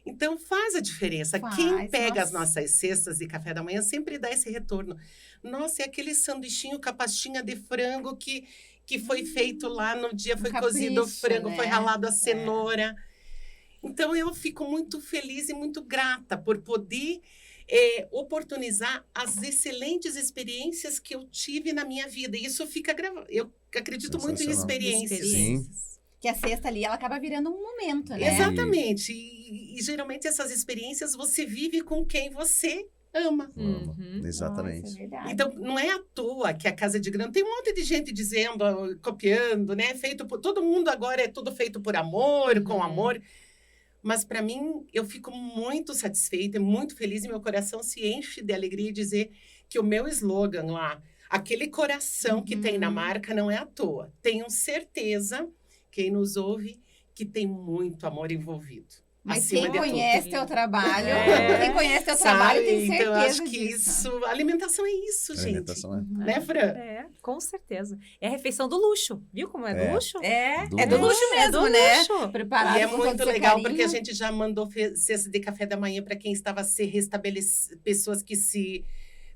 Então, faz a diferença. Faz, Quem pega as nossa. nossas cestas de café da manhã sempre dá esse retorno. Nossa, é aquele sanduichinho com a pastinha de frango que foi feito lá no dia, foi cozido o capricho, frango, né? foi ralado a cenoura. Então, eu fico muito feliz e muito grata por poder oportunizar as excelentes experiências que eu tive na minha vida. E isso fica gravado. Eu acredito muito em Sensacional. experiências. Que a cesta ali, ela acaba virando um momento, né? Exatamente. E geralmente essas experiências você vive com quem você ama. Uhum. Exatamente. Nossa, é verdade. Então, não é à toa que a Casa de Grana tem um monte de gente dizendo, copiando, né? Todo mundo agora é tudo feito por amor, com amor. Mas, para mim, eu fico muito satisfeita, muito feliz e meu coração se enche de alegria de dizer que o meu slogan lá, aquele coração que tem na marca, não é à toa. Tenho certeza, quem nos ouve, que tem muito amor envolvido. Mas acima quem de tudo. conhece teu trabalho, É. quem conhece teu Sabe? trabalho tem certeza Então, eu acho que disso. isso... Alimentação é isso, gente. Alimentação é. Né, Fran? É, com certeza. É a refeição do luxo, viu como é do É. luxo? É Do do luxo. luxo É mesmo, do né? luxo. Preparado E é com muito todo seu legal, carinho. porque a gente já mandou cesta de café da manhã para quem estava se restabelecendo, pessoas que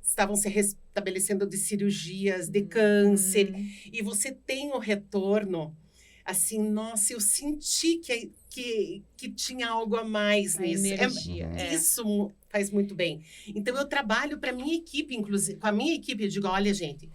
estavam se restabelecendo de cirurgias, de câncer. E você tem o retorno, assim, nossa, eu senti que tinha algo a mais A nisso. energia. É. Isso faz muito bem. Então, eu trabalho para a minha equipe, inclusive, com a minha equipe, eu digo, olha, gente,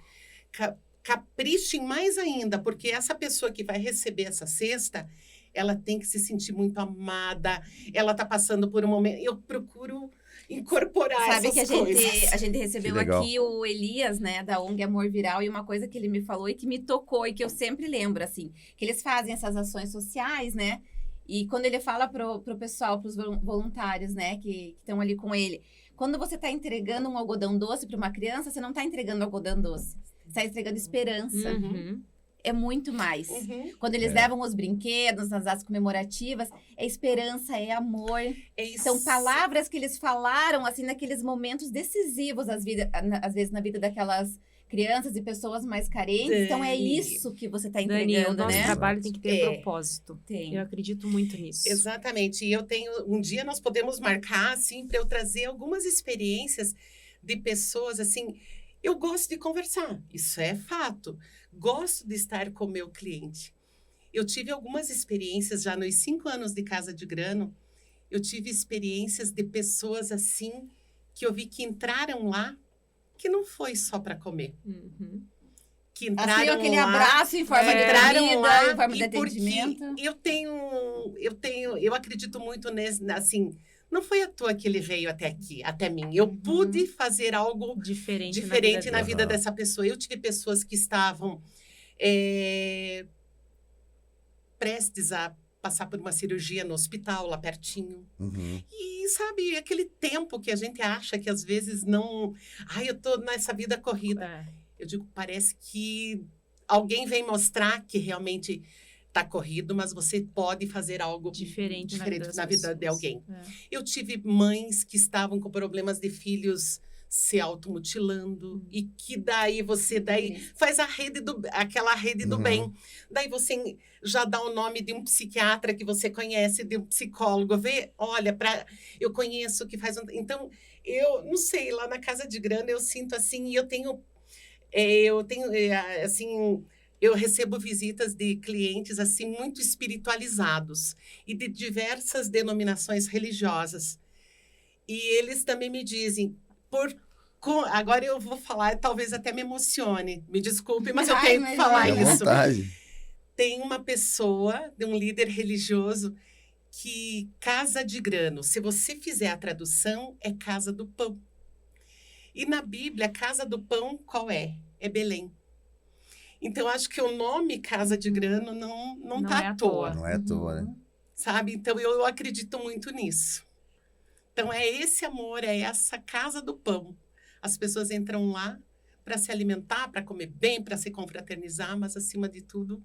caprichem mais ainda, porque essa pessoa que vai receber essa cesta, ela tem que se sentir muito amada, ela está passando por um momento... Eu procuro incorporar Sabe que essas coisas. a gente recebeu Que legal. aqui o Elias, né, da ONG Amor Viral, e uma coisa que ele me falou e que me tocou e que eu sempre lembro, assim, que eles fazem essas ações sociais, né, e quando ele fala pro pessoal, pros voluntários, né, que estão ali com ele, quando você tá entregando um algodão doce para uma criança, você não tá entregando algodão doce, você tá entregando esperança. Uhum. É muito mais. Uhum. Quando eles levam os brinquedos nas datas comemorativas, é esperança, é amor. É isso. São palavras que eles falaram, assim, naqueles momentos decisivos, às vezes, na vida daquelas crianças e pessoas mais carentes. Então, é Dani. isso que você está Dani, o entregando, nosso né? trabalho tem que ter É. propósito. Tem. Eu acredito muito nisso. Exatamente. E eu tenho... Um dia nós podemos marcar, assim, para eu trazer algumas experiências de pessoas, assim... Eu gosto de conversar, isso é fato. Gosto de estar com o meu cliente. Eu tive algumas experiências já nos 5 anos de Casa de Grano. Eu tive experiências de pessoas assim, que eu vi que entraram lá que não foi só para comer. Uhum. Que entraram Assim, aquele lá, abraço em forma de entraram comida, lá em forma de e porque atendimento. eu acredito muito nesse, assim, não foi à toa que ele veio até aqui, até mim. Eu pude fazer algo Diferente na vida dele. dessa pessoa. Eu tive pessoas que estavam prestes a passar por uma cirurgia no hospital, lá pertinho. Uhum. E, sabe, aquele tempo que a gente acha que às vezes não... Ai, eu tô nessa vida corrida. É. Eu digo, parece que alguém vem mostrar que realmente está corrido, mas você pode fazer algo Diferente na vida de alguém. É. Eu tive mães que estavam com problemas de filhos se automutilando e que daí você faz aquela rede do Uhum. bem. Daí você já dá o nome de um psiquiatra que você conhece, de um psicólogo. Olha, eu conheço que faz... Então, eu não sei, lá na Casa de Grana eu sinto assim, e eu tenho assim, eu recebo visitas de clientes assim muito espiritualizados e de diversas denominações religiosas. E eles também me dizem, agora eu vou falar, talvez até me emocione, me desculpe, mas eu tenho que falar Fique à isso. vontade. Tem uma pessoa, de um líder religioso, que Casa de Grano, se você fizer a tradução, é Casa do Pão. E na Bíblia, Casa do Pão, qual é? É Belém. Então, acho que o nome Casa de Grano não tá é à toa. Não é à toa, né? Sabe? Então, eu acredito muito nisso. Então, é esse amor, é essa Casa do Pão. As pessoas entram lá para se alimentar, para comer bem, para se confraternizar, mas, acima de tudo,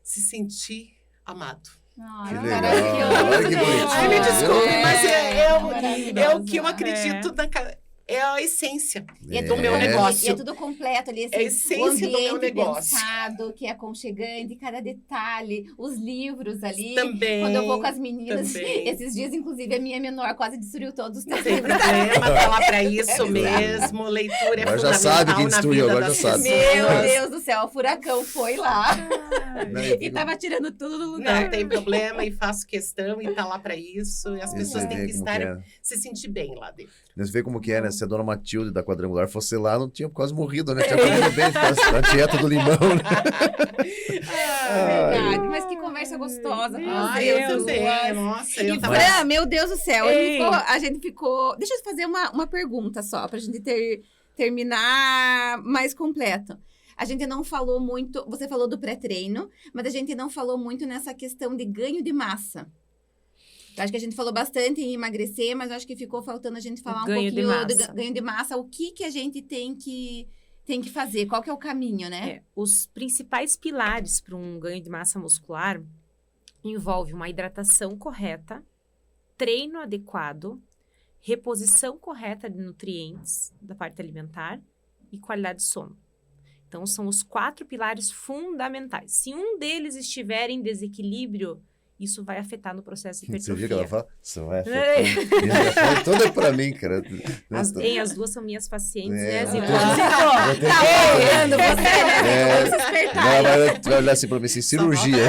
se sentir amado. Que legal. Olha que bonitinho. Ai, me desculpe, mas é o que eu maravilhosa. acredito é a essência. E é do tudo meu completo, negócio. E é tudo completo ali, assim, É a essência o do meu ambiente negócio. pensado, que é aconchegante, cada detalhe, os livros ali. Também. Quando eu vou com as meninas, também. esses dias, inclusive, a minha menor quase destruiu todos os Não teus tem livros. problema, tá lá para isso mesmo. Leitura é Agora já fundamental sabe quem na destruiu, vida agora das já sabe. Meu pessoas. Deus do céu, o furacão foi lá Né? e tava tirando tudo do lugar. Não tem problema e faço questão e tá lá para isso. E as pessoas Você têm vê que como estar, é. se sentir bem lá dentro. Você vê como que é, né? Se a dona Matilde da Quadrangular fosse lá, não tinha quase morrido, né? Tinha comido bem, a dieta do limão, né? Verdade, mas que conversa gostosa. Meu Nossa, Eu Deus, também, nossa, eu E tava... Fran, meu Deus do céu, Ei. a gente ficou... Deixa eu fazer uma pergunta só, pra gente terminar mais completo. A gente não falou muito... Você falou do pré-treino, mas a gente não falou muito nessa questão de ganho de massa. Acho que a gente falou bastante em emagrecer, mas acho que ficou faltando a gente falar um Ganho de pouquinho do massa. ganho de massa. O que a gente tem que fazer? Qual que é o caminho, né? Os principais pilares para um ganho de massa muscular envolve uma hidratação correta, treino adequado, reposição correta de nutrientes da parte alimentar e qualidade de sono. Então, são os 4 pilares fundamentais. Se um deles estiver em desequilíbrio, isso vai afetar no processo de Você hipertrofia. viu que ela fala? Isso vai afetar. Tudo é pra mim, cara. As duas são minhas pacientes, né? É. Zico? Eu tenho que- Olhando você, né? Vamos se despertar. Ela vai olhar assim pra mim assim, cirurgia.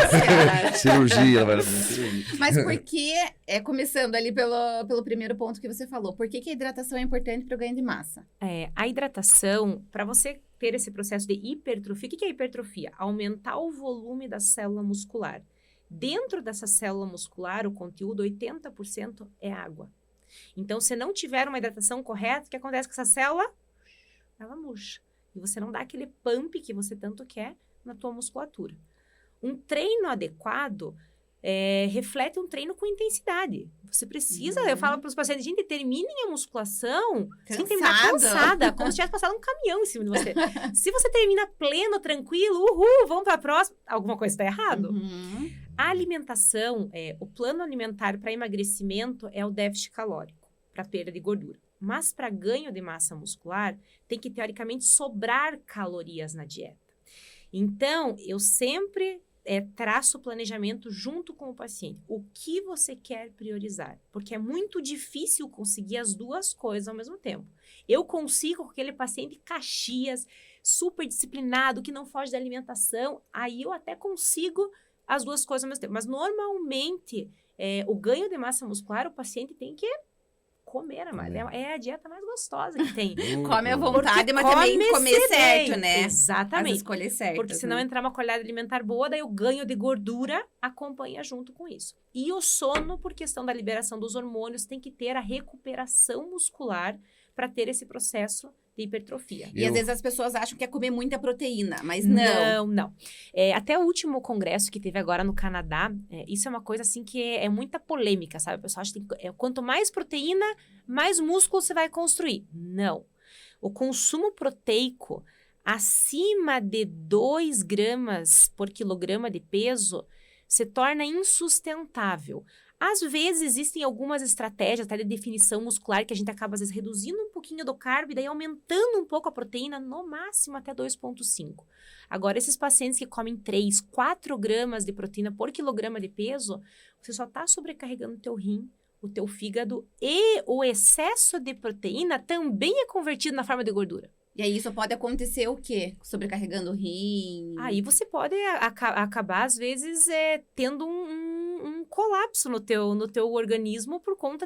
Cirurgia, ela vai olhar pra mim, cirurgia. Mas por que, começando ali pelo primeiro ponto que você falou, por que a hidratação é importante para o ganho de massa? A hidratação, para você ter esse processo de hipertrofia, o que é hipertrofia? Aumentar o volume da célula muscular. Dentro dessa célula muscular, o conteúdo, 80% é água. Então, se não tiver uma hidratação correta, o que acontece com essa célula? Ela murcha. E você não dá aquele pump que você tanto quer na tua musculatura. Um treino adequado reflete um treino com intensidade. Você precisa, eu falo para os pacientes, gente, terminem a musculação sem terminar cansada, como se tivesse passado um caminhão em cima de você. Se você termina pleno, tranquilo, uhul, vamos para a próxima, alguma coisa está errado. Uhum. A alimentação, o plano alimentar para emagrecimento é o déficit calórico, para perda de gordura. Mas para ganho de massa muscular, tem que, teoricamente, sobrar calorias na dieta. Então, eu sempre traço o planejamento junto com o paciente. O que você quer priorizar? Porque é muito difícil conseguir as duas coisas ao mesmo tempo. Eu consigo com aquele paciente Caxias, super disciplinado, que não foge da alimentação, aí eu até consigo as duas coisas ao mesmo tempo. Mas, normalmente, o ganho de massa muscular, o paciente tem que comer, Amália. É a dieta mais gostosa que tem. Come à Porque vontade, mas também comer bem. certo, né? As Exatamente. escolhas certas. Porque senão né? entrar uma qualidade alimentar boa, daí o ganho de gordura acompanha junto com isso. E o sono, por questão da liberação dos hormônios, tem que ter a recuperação muscular para ter esse processo de hipertrofia. E às vezes as pessoas acham que é comer muita proteína, mas não. Não. Até o último congresso que teve agora no Canadá, isso é uma coisa assim que é muita polêmica, sabe? O pessoal acha que quanto mais proteína, mais músculo você vai construir. Não. O consumo proteico acima de 2 gramas por quilograma de peso se torna insustentável. Às vezes, existem algumas estratégias até de definição muscular que a gente acaba, às vezes, reduzindo um pouquinho do carbo e daí aumentando um pouco a proteína, no máximo até 2,5. Agora, esses pacientes que comem 3, 4 gramas de proteína por quilograma de peso, você só está sobrecarregando o teu rim, o teu fígado e o excesso de proteína também é convertido na forma de gordura. E aí isso pode acontecer o quê? Sobrecarregando o rim. Aí você pode acabar, às vezes, tendo um colapso no teu organismo por conta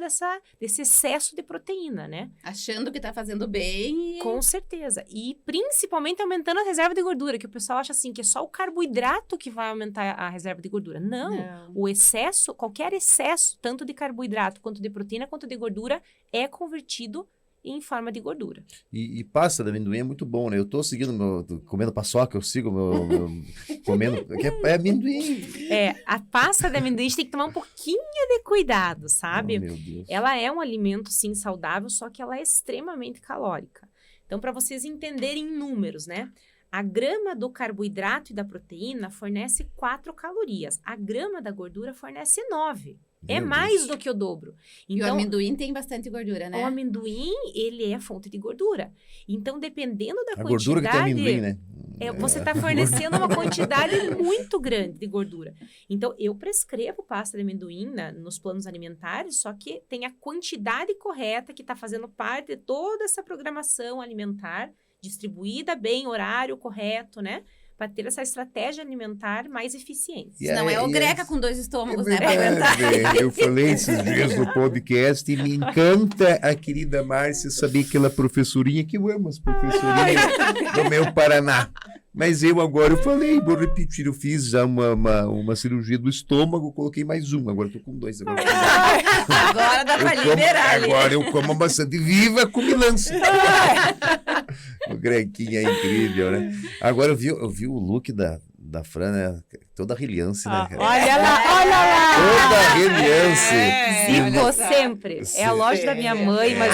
desse excesso de proteína, né? Achando que tá fazendo bem. Com certeza. E principalmente aumentando a reserva de gordura, que o pessoal acha assim, que é só o carboidrato que vai aumentar a reserva de gordura. Não. O excesso, qualquer excesso, tanto de carboidrato, quanto de proteína, quanto de gordura, é convertido em forma de gordura. E pasta de amendoim é muito bom, né? Eu tô seguindo, comendo paçoca, eu sigo comendo, que é amendoim. A pasta de amendoim a gente tem que tomar um pouquinho de cuidado, sabe? Oh, meu Deus. Ela é um alimento, sim, saudável, só que ela é extremamente calórica. Então, para vocês entenderem em números, né? A grama do carboidrato e da proteína fornece 4 calorias. A grama da gordura fornece 9. É mais do que o dobro. Então, e o amendoim tem bastante gordura, né? O amendoim, ele é fonte de gordura. Então, dependendo da quantidade... A gordura que tem amendoim, né? Você está fornecendo uma quantidade muito grande de gordura. Então, eu prescrevo pasta de amendoim nos planos alimentares, só que tem a quantidade correta que está fazendo parte de toda essa programação alimentar, distribuída bem, horário correto, né? Para ter essa estratégia alimentar mais eficiente. Não é o Greca com 2 estômagos, né? Pra aguentar. Eu falei esses dias no podcast e me encanta a querida Márcia saber aquela professorinha que eu amo as professorinhas do meu Paraná. Mas eu falei, vou repetir, eu fiz já uma cirurgia do estômago, coloquei mais um, agora eu tô com 2. Agora dá pra liberar ali. Agora eu como bastante viva com milância. O Grequinha é incrível, né? Agora eu vi o look da Fran, né? Toda reliance, né? Olha lá! Toda reliance. Zico sempre. É a loja da minha mãe, mas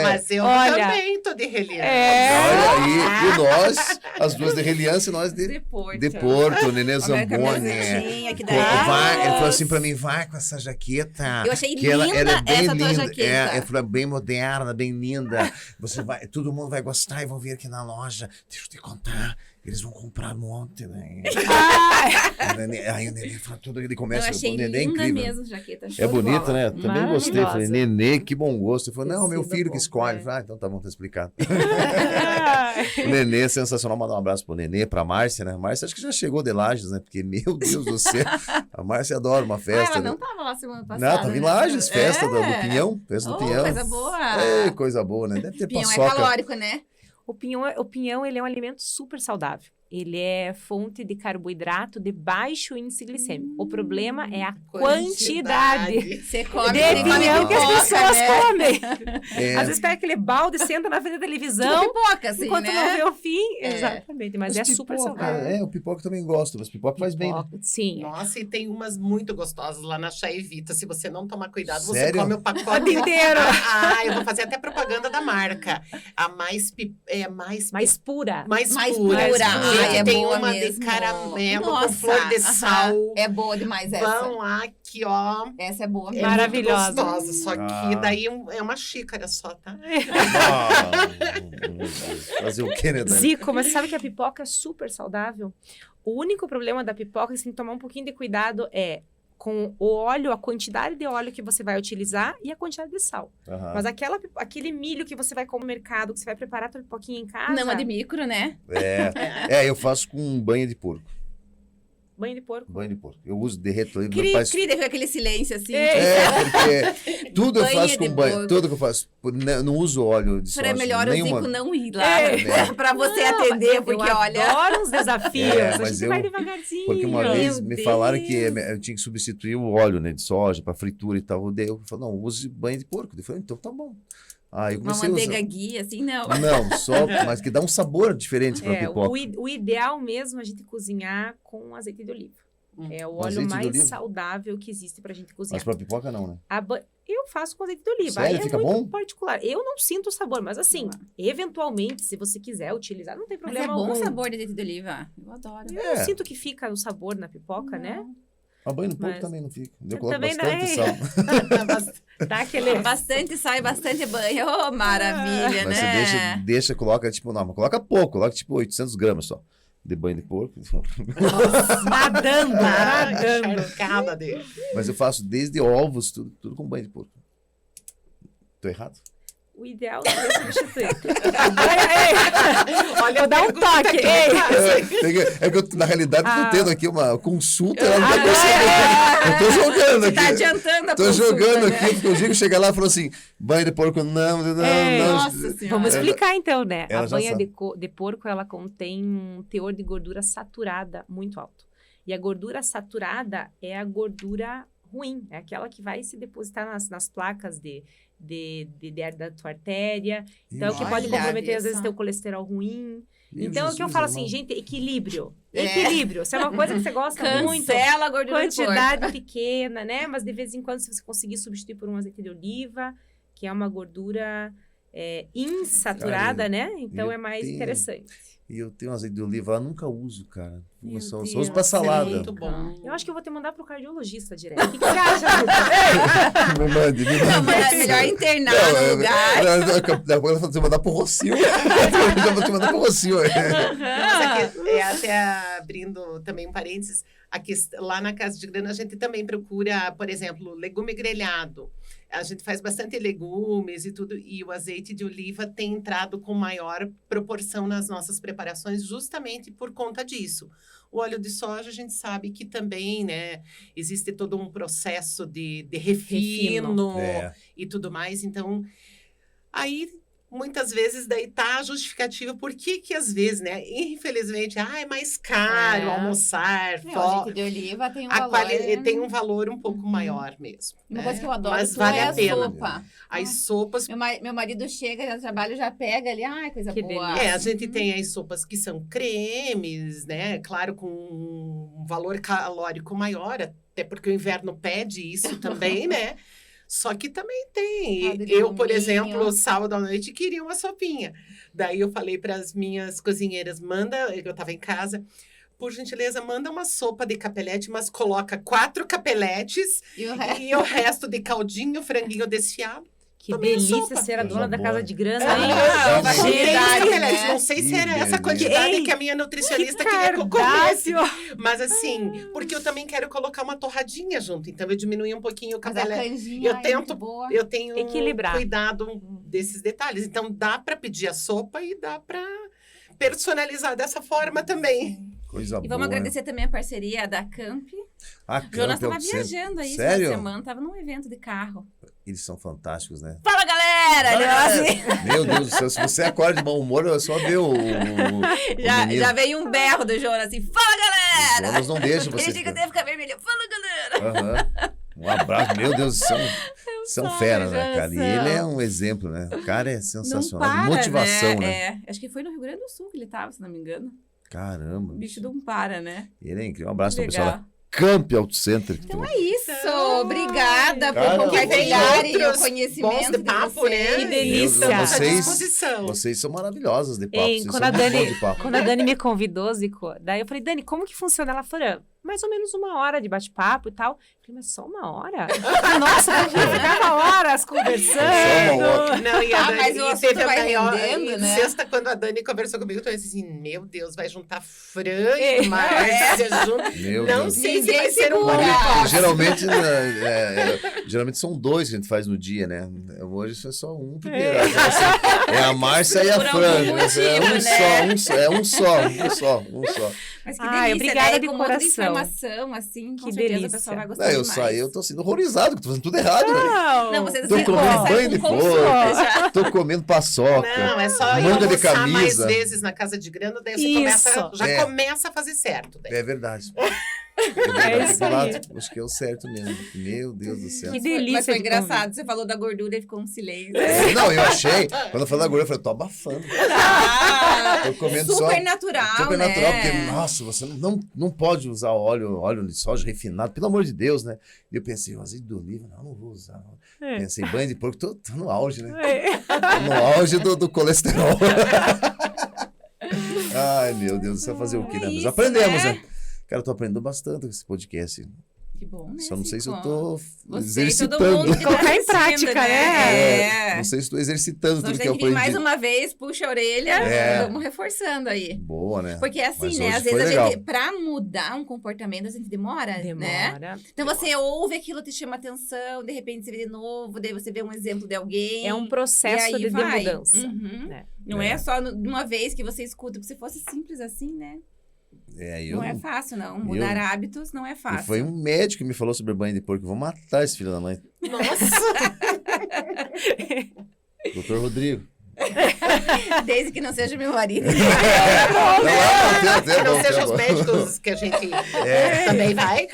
mas eu olha, também tô de reliance. Olha aí, e nós, as duas de reliance, nós de Porto, o Nenê Zamboni. Ele falou assim pra mim, vai com essa jaqueta. Eu achei que ela linda é bem essa tua linda. jaqueta. Ela falou, bem moderna, bem linda. Todo mundo vai gostar e vão vir aqui na loja. Deixa eu te contar. Eles vão comprar um monte, né? Aí o Nenê fala tudo, ele começa. Eu achei o Nenê é linda incrível. mesmo, jaqueta. É bonita, né? Também gostei. Falei, Nenê, que bom gosto. Ele falou, não, meu filho que escolhe. Eu falei, então tá bom, tá explicado. O Nenê é sensacional. Mandar um abraço pro Nenê, pra Márcia, né? Márcia acho que já chegou de Lages, né? Porque, meu Deus do céu, a Márcia adora uma festa. Ela não tava lá semana passada. Não, tava em Lages, festa do Pinhão. Festa do Pinhão. Coisa boa. É, coisa boa, né? Deve ter Pinhão paçoca. é calórico, né? O pinhão, ele é um alimento super saudável. Ele é fonte de carboidrato de baixo índice glicêmico. O problema é a quantidade Você come de pinhão que as pessoas comem. É. Às vezes pega aquele balde, senta na frente da televisão, pipoca, assim, enquanto né? não vê o fim. Exatamente, mas é super saudável. O pipoca eu também gosto, mas pipoca faz bem. Né? Sim. Nossa, e tem umas muito gostosas lá na Chaivita. Se você não tomar cuidado, Sério? você come o pacote inteiro. Eu vou fazer até propaganda da marca. A mais pura. mais pura. É tem boa uma mesmo. de caramelo Nossa, com flor de sal. É boa demais essa. Vão lá que, ó, Essa é boa é mesmo. Maravilhosa. muito gostosa. Só que Ah. daí é uma xícara só, tá? Fazer o quê, né, Dani? Zico, mas sabe que a pipoca é super saudável? O único problema da pipoca, você tem que tomar um pouquinho de cuidado, com o óleo, a quantidade de óleo que você vai utilizar e a quantidade de sal. Aham. Mas aquele milho que você vai comer no mercado, que você vai preparar a tua pipoquinha em casa... Não, é de micro, né? Eu faço com banha de porco. Banho de porco. Banho de porco. Eu uso, derreto ali. Cri, com aquele silêncio assim. Porque tudo eu Banho faço de com banho. porco. Tudo que eu faço. Não uso óleo de soja. É melhor o nenhuma. Zico não ir lá pra você Não, atender, eu porque olha... adoro uns desafios. É, A mas gente vai devagarzinho. Porque uma Meu vez me falaram que Deus. eu tinha que substituir o óleo, né, de soja para fritura e tal. Daí eu falei, não, use banho de porco. Eu falei, então tá bom. Aí eu Uma comecei a usar. manteiga guia, assim, não. Não, só, mas que dá um sabor diferente para pipoca. O ideal mesmo é a gente cozinhar com azeite de oliva. É o óleo Azeite de mais oliva? saudável que existe pra gente cozinhar. Mas para pipoca não, né? Eu faço com azeite de oliva. Sério? Aí é Fica muito bom? particular. Eu não sinto o sabor, mas assim, eventualmente, se você quiser utilizar, não tem Mas problema é bom algum. o sabor de azeite de oliva. Eu adoro. Eu não sinto que fica o sabor na pipoca, né? A banho no porco Mas- também não fica. Eu coloco Também não bastante é. sal. Dá aquele... Bastante sal e bastante banho. Ô, maravilha, Mas né? você deixa, coloca, tipo, não, mas coloca pouco, coloca tipo 800 gramas só de banho de porco. Nadando, nadando. Encharcada dele. Mas eu faço desde ovos, tudo com banho de porco. Tô errado? O ideal seria substituir. Olha, vou dar um toque. É que eu, na realidade, Ah. tô tendo aqui uma consulta, ela não tá percebendo. Eu tô jogando aqui. Tá adiantando a Tô consulta, jogando né? aqui, porque o Diego chega lá e falou assim, banho de porco, não. Nossa Senhora. Vamos explicar então, né? Ela A já banha sabe. de porco, ela contém um teor de gordura saturada muito alto. E a gordura saturada é a gordura ruim, é aquela que vai se depositar nas placas da tua artéria. Então, é o que pode Olha, comprometer, às viu vezes, só? teu colesterol ruim. Então, o que eu Jesus falo amado. assim, gente, equilíbrio. É. Equilíbrio. Se é uma coisa que você gosta muito, Cancela a gordura do quantidade pequena, né? Mas de vez em quando, se você conseguir substituir por um azeite de oliva, que é uma gordura insaturada, Cara, né? Então eu é mais tenho- interessante. E eu tenho azeite de oliva, eu nunca uso, cara. Meu Só Deus, uso pra é salada. Muito bom. Eu acho que eu vou te mandar pro cardiologista direto. O que, que você acha, Duda? Me mande, me Não, mande. mas é melhor internar no lugar. Agora eu vou te mandar pro Rocio. Eu vou te mandar pro Rocio. Mas aqui, até abrindo também um parênteses, lá na Casa de Grana a gente também procura, por exemplo, legume grelhado. A gente faz bastante legumes e tudo, e o azeite de oliva tem entrado com maior proporção nas nossas preparações, justamente por conta disso. O óleo de soja, a gente sabe que também, né, existe todo um processo de refino É. e tudo mais. Então, aí, muitas vezes, daí tá a justificativa. Por que às vezes, né, infelizmente, é mais caro É. almoçar, O azeite de oliva tem um a valor. tem um valor um pouco maior mesmo. Uma né? coisa que eu adoro Mas só vale é a pena. sopa. As sopas. Meu marido chega do trabalho, já pega ali, coisa Que boa. delícia. A gente tem as sopas que são cremes, né? Claro, com um valor calórico maior, até porque o inverno pede isso também, né? Só que também tem. Caldo de Eu, por gominho. exemplo, sábado à noite queria uma sopinha. Daí eu falei para as minhas cozinheiras, eu estava em casa, por gentileza, manda uma sopa de capelete, mas coloca 4 capeletes E o resto... e o resto de caldinho, franguinho desfiado. Que Tomei a delícia sopa. ser a Coisa dona da boa. casa de grana, Ah, hein? vai Com comer. três Verdade, capeletes. né? Não sei se era Que essa delícia. quantidade Ei, que a minha nutricionista queria que eu cardápio! comesse. Mas assim, porque eu também quero colocar uma torradinha junto. Então eu diminuí um pouquinho o Mas a capelete. canjinha Eu é tento- muito boa. Eu tenho Equilibrar. cuidado desses detalhes. Então dá para pedir a sopa e dá para personalizar dessa forma também. Coisa E vamos boa. agradecer também a parceria da Camp. A O Jonas Camp é o estava centro. viajando aí Sério? essa semana, tava num evento de carro. Eles são fantásticos, né? Fala, galera! Ele falou assim, Meu Deus do céu, se você acorda de bom humor, é só ver o menino. já veio um berro do Jonas assim, fala, O galera! Jonas não deixa você Ele chega ficar. até ficar vermelho, fala, galera! Aham. Um abraço, meu Deus, são sou, fera, né, já cara? E são. ele é um exemplo, né? O cara é Não sensacional. para, Motivação, né? É, acho que foi no Rio Grande do Sul que ele tava, se não me engano. Caramba. O bicho não para, né? Ele é incrível. Um abraço pra pessoal Legal. da Camp Auto Center. Então é isso. Então, Obrigada cara, por compartilharem outros o conhecimento bons de papo, né? vocês. Que delícia. Meu Deus, Estamos à vocês- disposição. Vocês são maravilhosos de papo. Hein, Vocês quando são a Dani- muito bons de papo. Quando a Dani me convidou, Zico, daí eu falei, Dani, como que funciona? Ela falou, mais ou menos 1 hora de bate-papo e tal. Eu falei, mas só 1 hora? Nossa, a gente ficava horas conversando. Só 1 hora. Não, e a Dani, mas o e assunto teve a vai maior, rendendo, e né? sexta, quando a Dani conversou comigo, eu falei assim, meu Deus, vai juntar Fran É. e Márcia junto. Meu Não Deus. sei se Ninguém vai ser um segura. bom negócio. Geralmente, geralmente são 2 que a gente faz no dia, né? Hoje foi só um primeiro. É a Márcia e a Por algum Fran. motivo, É um né? só. Mas que Ai, delícia, obrigada né? de Com muita coração. informação, assim, com Que certeza delícia. a pessoa vai gostar Não, demais. eu tô sendo horrorizado, que tô fazendo tudo errado, né? Não, vocês Tô comendo começaram banho com de consulta porco. já. Tô comendo paçoca. Não, é só ir manga de almoçar mais camisa. vezes na casa de grana, daí você Isso. começa a fazer certo. Daí. É verdade. É isso aí. Acho que é o certo mesmo. Meu Deus do céu. Que delícia. Mas foi de engraçado, você falou da gordura e ficou um silêncio. Não, eu achei. Quando eu falei da gordura, eu falei, tô abafando. Ah, Tô comendo super só. natural, Super né? natural, porque, nossa, você não pode usar óleo de soja refinado, pelo amor de Deus, né? E eu pensei, azeite de oliva, não vou usar. É. Pensei, banho de porco, tô no auge, né? É. Tô no auge do colesterol. Ai, meu Deus do céu, fazer o quê, né? Mas isso, aprendemos, né? né? Cara, eu tô aprendendo bastante com esse podcast. Que bom, né? Só não sei se eu Zico? tô Você e todo exercitando. mundo que tá Colocar em assistindo, prática, né? Não sei se estou exercitando Nós tudo que eu temos que ir aprendi. mais uma vez, puxa a orelha, É. vamos reforçando aí. Boa, né? Porque assim, Mas né? hoje Às vezes foi a legal. gente, pra mudar um comportamento, a gente demora, né? Demora. Então você ouve aquilo, te chama atenção, de repente você vê de novo, daí você vê um exemplo de alguém. É um e processo aí de vai. mudança. Uhum. né? Não é só de uma vez que você escuta, porque se fosse simples assim, né? Não é fácil, não. Mudar hábitos não é E fácil. foi um médico que me falou sobre banho de porco. Vou matar esse filho da mãe. Nossa! Doutor Rodrigo. Desde que não seja meu marido. Que não sejam os médicos que a gente também vai.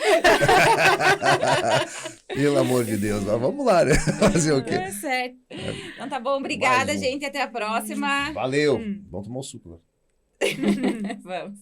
Pelo amor de Deus. Mas vamos lá, né? Fazer o quê? É certo. Então tá bom, obrigada, Mais um. gente. Até a próxima. Valeu. Vamos tomar um suco agora. Vamos.